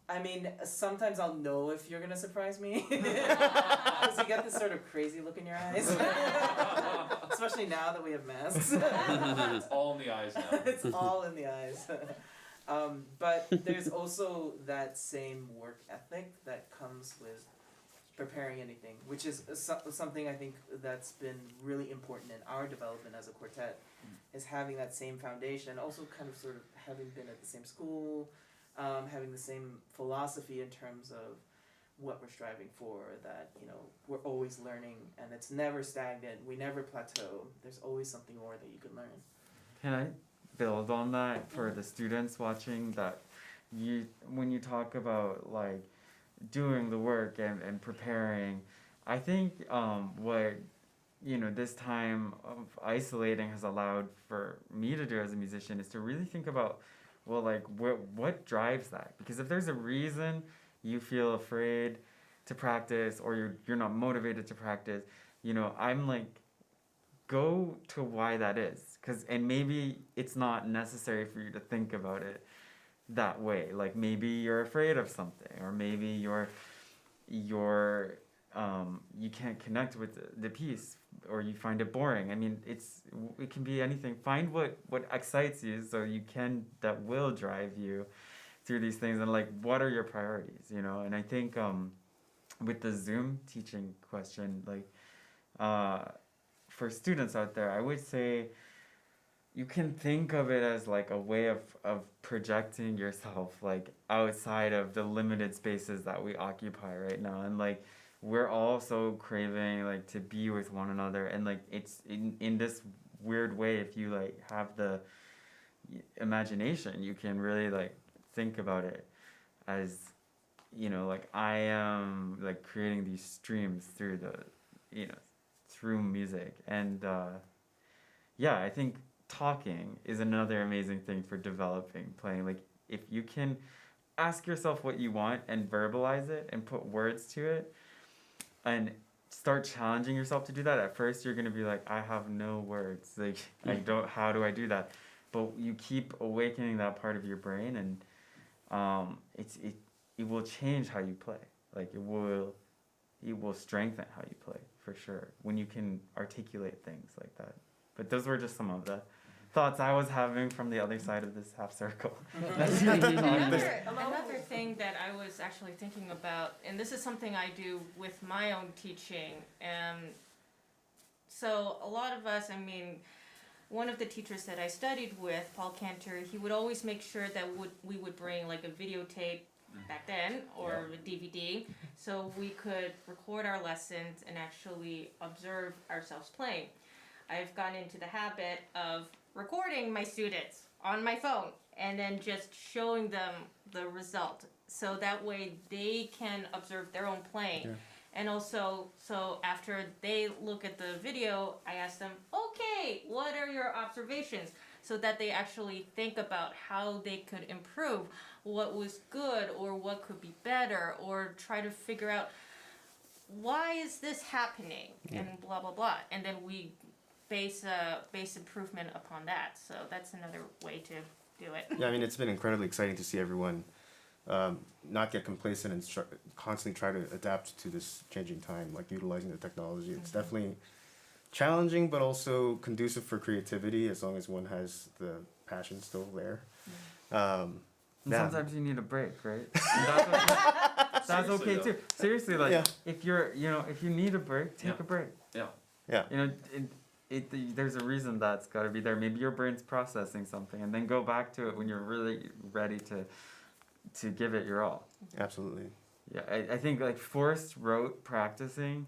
I mean, sometimes I'll know if you're gonna surprise me, because you get this sort of crazy look in your eyes, especially now that we have masks. It's all in the eyes now. It's all in the eyes. But there's also that same work ethic that comes with preparing anything, which is something I think that's been really important in our development as a quartet, is having that same foundation, also kind of sort of having been at the same school, having the same philosophy in terms of what we're striving for, that, you know, we're always learning and it's never stagnant, we never plateau, there's always something more that you can learn. Can I build on that for the students watching, that when you talk about like doing the work and preparing, I think what this time of isolating has allowed for me to do as a musician is to really think about, well, like what drives that? Because if there's a reason you feel afraid to practice, or you're not motivated to practice, I'm like, go to why that is, and maybe it's not necessary for you to think about it that way. Like maybe you're afraid of something, or maybe you can't connect with the piece, or you find it boring. I mean, it can be anything. Find what excites you, so that will drive you through these things, and like, what are your priorities, And I think with the Zoom teaching question, like for students out there, I would say you can think of it as like a way of projecting yourself like outside of the limited spaces that we occupy right now. And like, we're all so craving like to be with one another, and like it's in this weird way, if you like have the imagination, you can really like think about it as, like I am like creating these streams through through music. And I think talking is another amazing thing for developing playing. Like if you can ask yourself what you want and verbalize it and put words to it and start challenging yourself to do that, at first you're going to be like, I have no words, like how do I do that? But you keep awakening that part of your brain, and it will change how you play. Like it will strengthen how you play, for sure, when you can articulate things like that. But those were just some of the thoughts I was having from the other side of this half circle. Another thing that I was actually thinking about, and this is something I do with my own teaching, so a lot of us, one of the teachers that I studied with, Paul Cantor, he would always make sure that we would bring like a videotape back then, or a DVD, so we could record our lessons and actually observe ourselves playing. I've gotten into the habit of recording my students on my phone and then just showing them the result, so that way they can observe their own playing. Yeah. And also, so after they look at the video, I ask them, okay, what are your observations? so that they actually think about how they could improve what was good or what could be better, or try to figure out why is this happening and blah blah blah, and then we base improvement upon that. So that's another way to do it. Yeah, I mean, it's been incredibly exciting to see everyone not get complacent and constantly try to adapt to this changing time, like utilizing the technology. It's definitely challenging, but also conducive for creativity as long as one has the passion still there. And Yeah. sometimes you need a break, right? And that's okay Seriously, too. Seriously, like Yeah. if you're, if you need a break, take Yeah. a break. Yeah. Yeah. There's a reason that's got to be there. Maybe your brain's processing something, and then go back to it when you're really ready to give it your all. Absolutely. Yeah, I think like forced rote practicing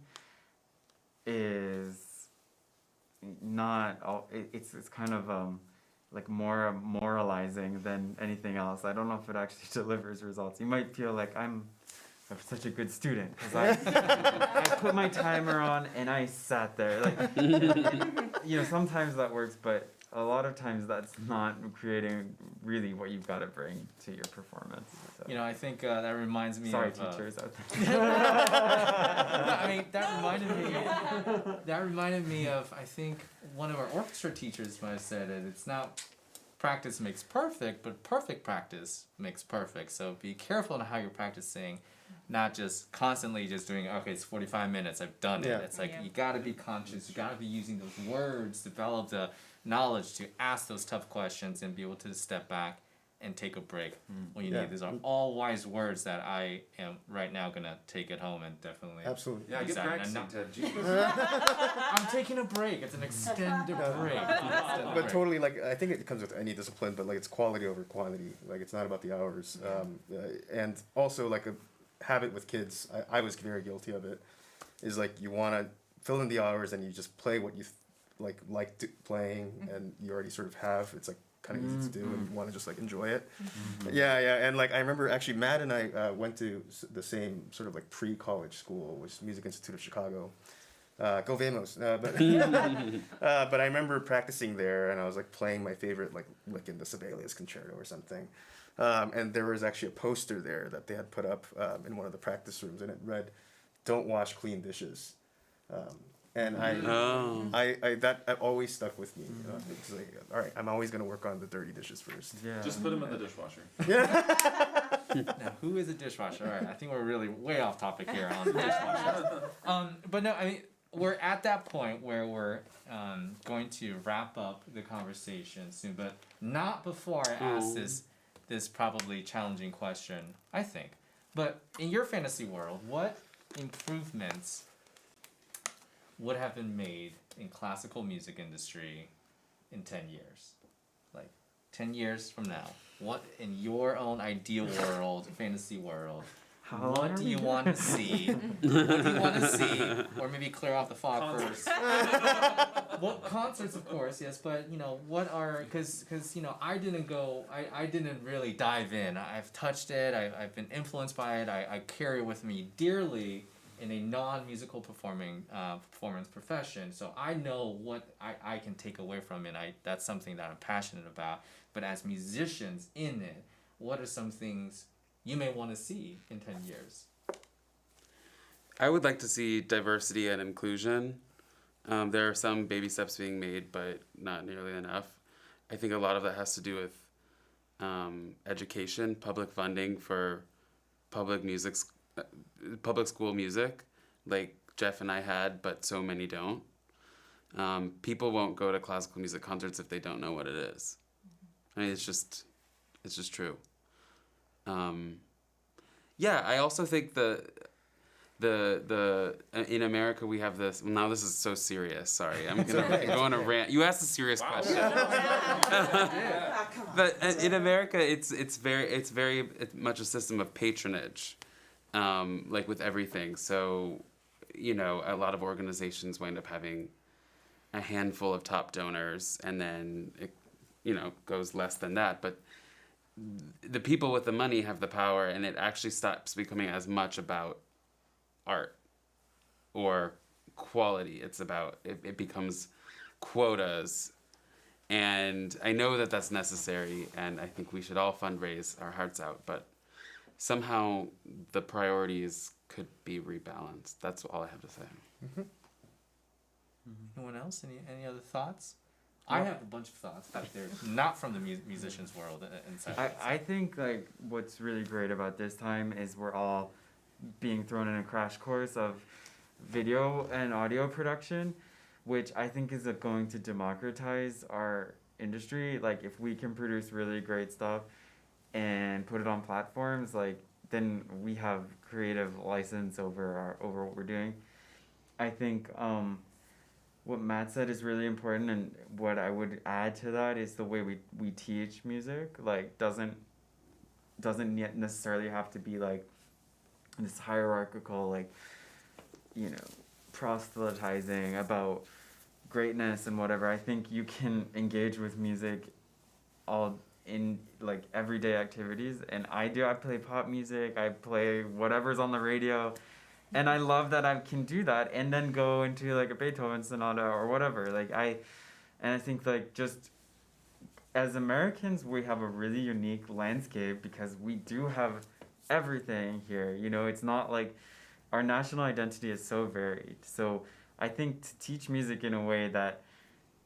is not all. It's kind of like more moralizing than anything else. I don't know if it actually delivers results. You might feel like I'm such a good student because I put my timer on and I sat there. Like, sometimes that works, but a lot of times that's not creating really what you've got to bring to your performance. So. I think that reminds me Sorry, of teachers out there. No, I mean that reminded me of I think one of our orchestra teachers might have said it. It's not practice makes perfect, but perfect practice makes perfect. So be careful in how you're practicing, not just constantly just doing, okay, it's 45 minutes, I've done it. Yeah. It's like Yeah. you gotta be conscious, you gotta be using those words, develop the knowledge to ask those tough questions and be able to step back and take a break when you Yeah. need. These are all wise words that I am right now gonna take it home and definitely. Absolutely. Yeah, get Exactly. practicing, And Ted. Jesus. I'm taking a break. It's an extended break. But totally, like, I think it comes with any discipline, but like it's quality over quantity. Like it's not about the hours. And also like a habit with kids, I was very guilty of it, is like you want to fill in the hours and you just play what you playing and you already sort of have. It's like kind of easy to do and you want to just like enjoy it. Yeah. And like I remember actually Matt and I went to the same sort of like pre-college school, which is Music Institute of Chicago. Go Vamos. But I remember practicing there and I was like playing my favorite like in the Sibelius Concerto or something. And there was actually a poster there that they had put up in one of the practice rooms, and it read, "Don't wash clean dishes." And that always stuck with me. It's like, all right, I'm always gonna work on the dirty dishes first. Yeah. Just put them in the dishwasher. Now, who is a dishwasher? All right, I think we're really way off topic here on dishwashers. But no, I mean, we're at that point where we're going to wrap up the conversation soon, but not before I ask this probably challenging question, I think. But in your fantasy world, what improvements would have been made in classical music industry in 10 years? Like 10 years from now, what in your own ideal world, fantasy world, what do you want to see? What do you want to see? Or maybe clear off the fog first. Well, concerts, of course, yes, but what are, because I didn't really dive in. I've touched it, I've been influenced by it, I carry it with me dearly in a non-musical performance profession, so I know what I can take away from it. That's something that I'm passionate about. But as musicians in it, what are some things you may want to see in 10 years? I would like to see diversity and inclusion. There are some baby steps being made, but not nearly enough. I think a lot of that has to do with education, public funding for public school music, like Jeff and I had, but so many don't. People won't go to classical music concerts if they don't know what it is. I mean, it's just true. Yeah, I also think the in America we have this. Well, now this is so serious. Sorry, I'm gonna go on a rant. You asked a serious question. But in America, it's very much a system of patronage, like with everything. So, a lot of organizations wind up having a handful of top donors, and then it, goes less than that. But the people with the money have the power, and it actually stops becoming as much about art or quality. It's about, it becomes quotas And I know that that's necessary, and I think we should all fundraise our hearts out, but somehow the priorities could be rebalanced. That's all I have to say. Anyone else? Any other thoughts? I have a bunch of thoughts, but they're not from the musician's world inside. I think like what's really great about this time is we're all being thrown in a crash course of video and audio production, which I think is going to democratize our industry. Like if we can produce really great stuff and put it on platforms, like then we have creative license over what we're doing. I think what Matt said is really important, and what I would add to that is the way we teach music. Like doesn't yet necessarily have to be like this hierarchical, like, you know, proselytizing about greatness and whatever. I think you can engage with music all in like everyday activities, and I play pop music, I play whatever's on the radio, and I love that I can do that and then go into like a Beethoven sonata or whatever. Like I think like just as Americans we have a really unique landscape because we do have everything here. You know, it's not like our national identity is so varied. So I think to teach music in a way that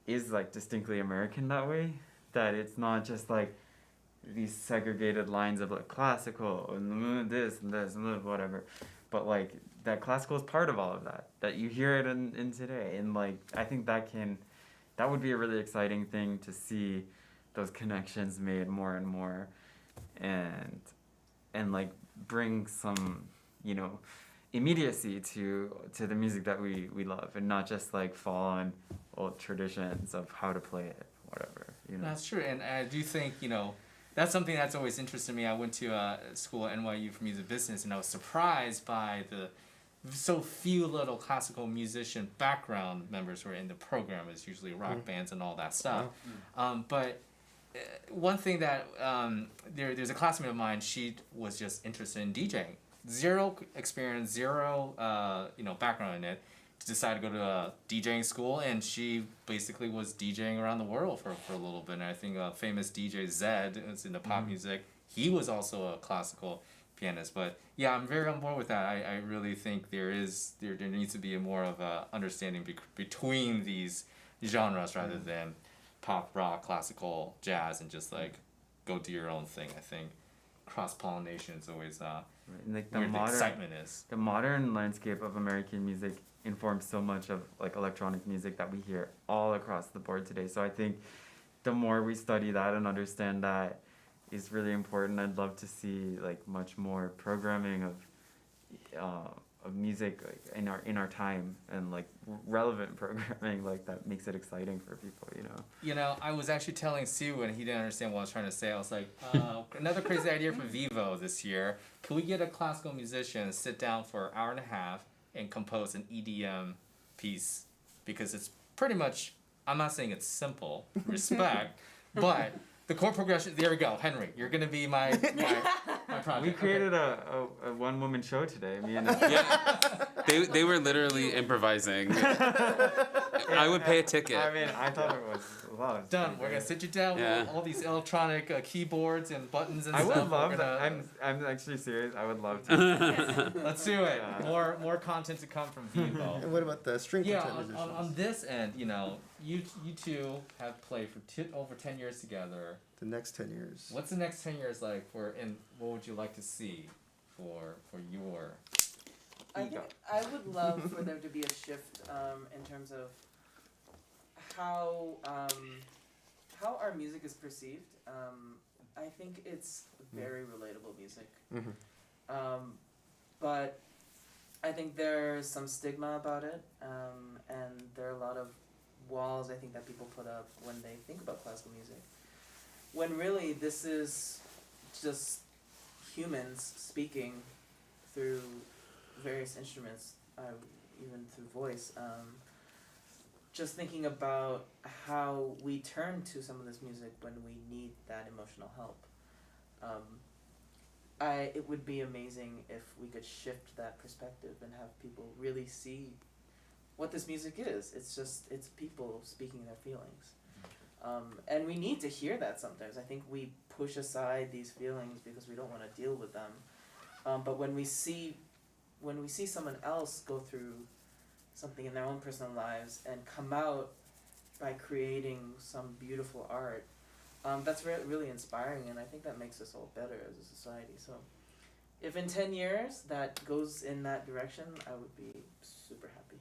is like distinctly American that way, that it's not just like these segregated lines of like classical and this and whatever, but like that classical is part of all of that, that you hear it in today. And like I think that would be a really exciting thing to see those connections made more and more, and like bring some, you know, immediacy to the music that we love, and not just like fall on old traditions of how to play it, whatever, you know. That's true, and I do think, you know, that's something that's always interested me. I went to school at NYU for music business, and I was surprised by the so few little classical musician background members who are in the program. It's usually rock bands and all that stuff. But one thing that there's a classmate of mine, she was just interested in DJing. Zero experience, zero background in it. Decided to go to a DJing school, and she basically was DJing around the world for a little bit. And I think a famous DJ Zed, who's in the pop music, he was also a classical pianist. But yeah, I'm very on board with that. I really think there needs to be a more of a understanding between these genres rather than pop, rock, classical, jazz, and just like go do your own thing. I think cross-pollination is always And like where the excitement is. The modern landscape of American music informs so much of like electronic music that we hear all across the board today. So I think the more we study that and understand that is really important. I'd love to see like much more programming of music like in our time, and like relevant programming like that makes it exciting for people, you know. You know, I was actually telling Siwoo, and he didn't understand what I was trying to say. I was like, another crazy idea for VIVO this year. Could we get a classical musician, sit down for an hour and a half, and compose an EDM piece? Because it's pretty much, I'm not saying it's simple, respect, but the chord progression, there we go, Henry, you're going to be my project. We created a one-woman show today, me and Yeah, they were literally improvising. I would pay a ticket. I mean, I thought it was love. Done. We're gonna sit you down with all these electronic keyboards and buttons and stuff. I would love that. I'm actually serious. I would love to. Let's do it. More content to come from VIVO. And what about the string quartet musicians? On this end, you know, you two have played for over 10 years together. The next 10 years. What's the next 10 years like and what would you like to see for your I think I would love for there to be a shift in terms of how our music is perceived. I think it's very relatable music, but I think there's some stigma about it, and there are a lot of walls I think that people put up when they think about classical music, when really this is just humans speaking through various instruments, even through voice. Just thinking about how we turn to some of this music when we need that emotional help. It would be amazing if we could shift that perspective and have people really see what this music is. It's people speaking their feelings. And we need to hear that sometimes. I think we push aside these feelings because we don't want to deal with them. But when we see someone else go through something in their own personal lives and come out by creating some beautiful art, that's really inspiring, and I think that makes us all better as a society. So if in 10 years that goes in that direction, I would be super happy.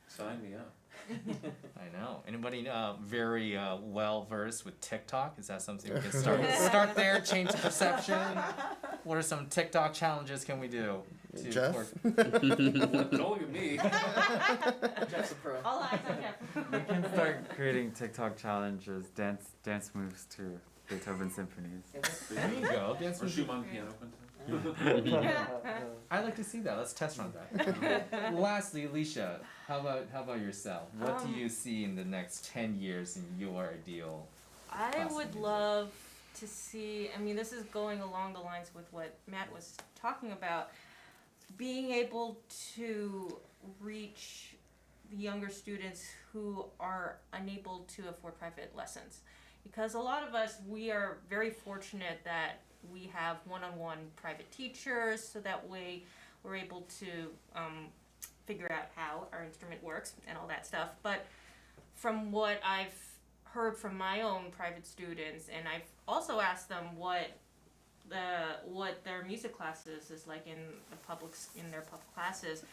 Sign me up. I know. Anybody very well versed with TikTok? Is that something we can start there, change the perception? What are some TikTok challenges can we do? Jeff? Don't look at me. Jeff's a pro. All eyes on Jeff. We can start creating TikTok challenges, dance moves to Beethoven symphonies. There you go. Dance Or with Schumann piano quintet. I'd like to see that. Let's test run that. Lastly, Alicia, how about yourself? What do you see in the next 10 years in your ideal? I classical would music? love to see, I mean, this is going along the lines with what Matt was talking about, being able to reach the younger students who are unable to afford private lessons. Because a lot of us, we are very fortunate that we have one-on-one private teachers, so that way we're able to figure out how our instrument works and all that stuff. But from what I've heard from my own private students, and I've also asked them what their music classes is like in their public classes,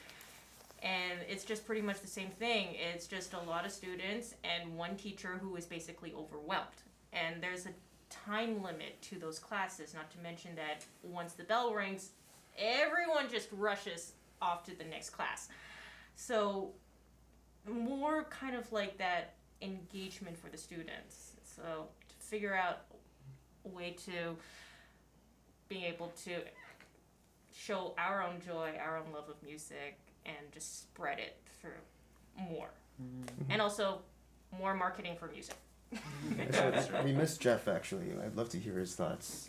and it's just pretty much the same thing. It's just a lot of students and one teacher who is basically overwhelmed, and there's a time limit to those classes, not to mention that once the bell rings, everyone just rushes off to the next class. So more kind of like that engagement for the students. So to figure out a way to being able to show our own joy, our own love of music, and just spread it for more. And also more marketing for music. That's right. We missed Jeff, actually. I'd love to hear his thoughts.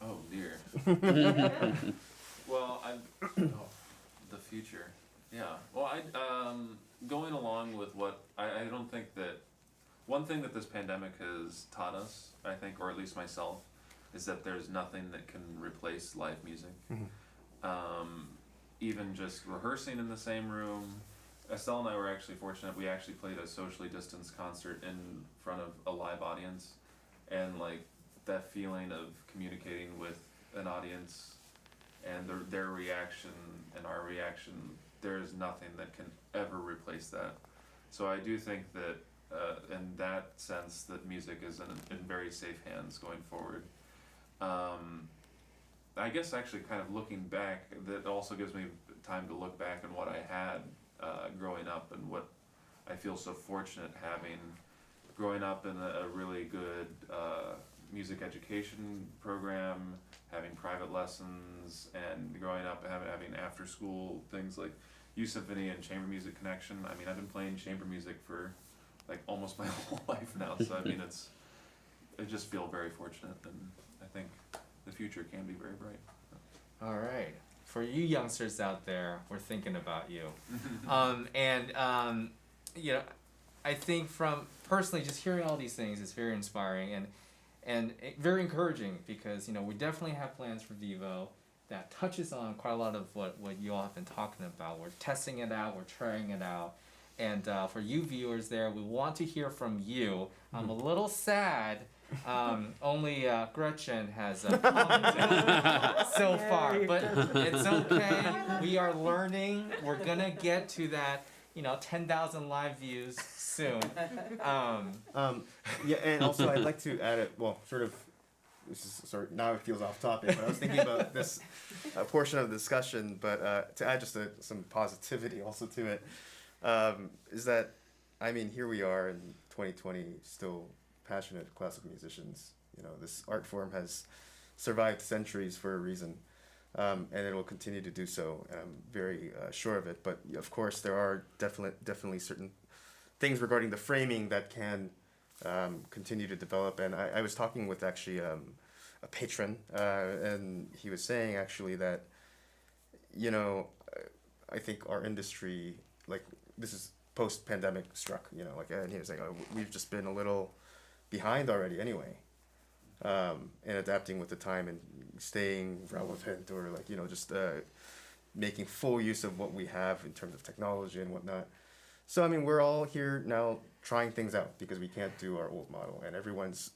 Oh dear. Well, the future. Yeah. Well, going along with what I don't think that one thing that this pandemic has taught us, I think, or at least myself, is that there's nothing that can replace live music. Even just rehearsing in the same room. Estelle and I were actually fortunate. We actually played a socially distanced concert in front of a live audience, and like that feeling of communicating with an audience and their reaction and our reaction, there's nothing that can ever replace that. So I do think that in that sense that music is in very safe hands going forward. I guess actually kind of looking back, that also gives me time to look back on what I had growing up and what I feel so fortunate having growing up in a really good music education program, having private lessons, and growing up having after school things like Symphony and Chamber Music Connection. I mean, I've been playing chamber music for like almost my whole life now, so I mean I just feel very fortunate, and I think the future can be very bright. All right. For you youngsters out there, we're thinking about you. You know, I think from personally just hearing all these things is very inspiring and very encouraging, because, you know, we definitely have plans for VIVO that touches on quite a lot of what you all have been talking about. We're testing it out, we're trying it out. And for you viewers there, we want to hear from you. I'm a little sad. Only Gretchen has commented so far, but it's okay. We are learning. We're gonna get to that, 10,000 live views soon. Yeah, and also I'd like to add now it feels off topic, but I was thinking about this portion of the discussion, but to add just some positivity also to it, is that, I mean, here we are in 2020, still passionate classical musicians. This art form has survived centuries for a reason, and it will continue to do so. And I'm very sure of it. But of course, there are definitely certain things regarding the framing that can continue to develop. And I was talking with actually a patron, and he was saying actually that, I think our industry, like, this is post-pandemic struck, and he was saying, we've just been a little behind already anyway, and adapting with the time and staying relevant, or like, you know, just making full use of what we have in terms of technology and whatnot. So I mean, we're all here now trying things out because we can't do our old model, and everyone's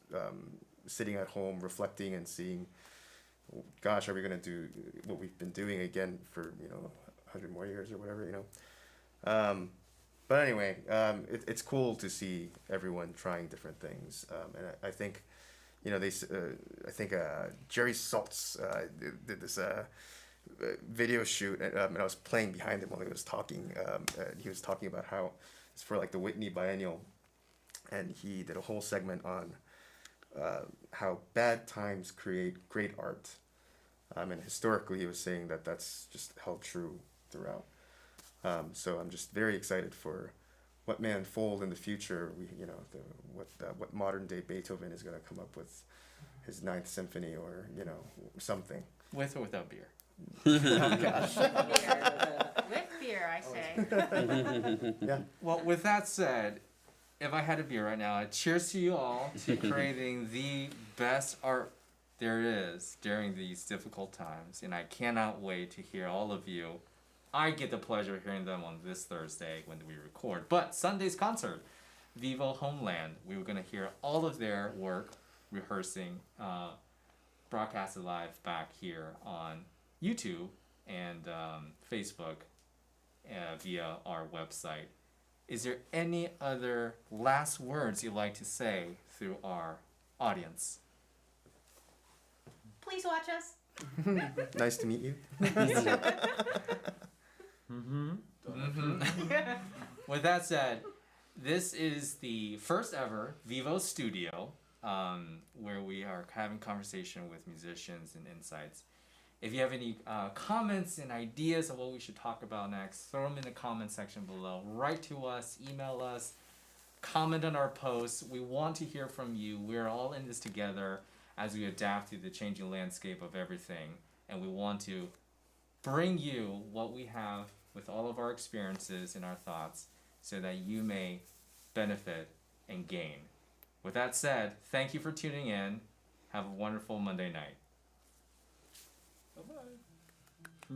sitting at home reflecting and seeing, gosh, are we gonna do what we've been doing again for, you know, 100 more years or whatever, you know. But anyway, it's cool to see everyone trying different things, and I think, you know, I think Jerry Saltz did this video shoot, and I was playing behind him while he was talking. He was talking about how it's for like the Whitney Biennial, and he did a whole segment on how bad times create great art, and historically he was saying that that's just held true throughout. So I'm just very excited for what may unfold in the future. You know, what modern day Beethoven is going to come up with his Ninth Symphony, or, you know, something. With or without beer? Oh gosh. With beer, I say. Yeah. Well, with that said, if I had a beer right now, I'd cheers to you all to creating the best art there is during these difficult times, and I cannot wait to hear all of you. I get the pleasure of hearing them on this Thursday when we record. But Sunday's concert, VIVO Homeland, we were going to hear all of their work rehearsing, broadcasted live back here on YouTube and Facebook via our website. Is there any other last words you'd like to say through our audience? Please watch us. Nice to meet you. With that said, this is the first ever VIVO Studio, where we are having conversation with musicians and insights. If you have any comments and ideas of what we should talk about next, throw them in the comment section below. Write to us, email us, comment on our posts. We want to hear from you. We're all in this together as we adapt to the changing landscape of everything. And we want to bring you what we have with all of our experiences and our thoughts so that you may benefit and gain. With that said, thank you for tuning in. Have a wonderful Monday night. Bye-bye.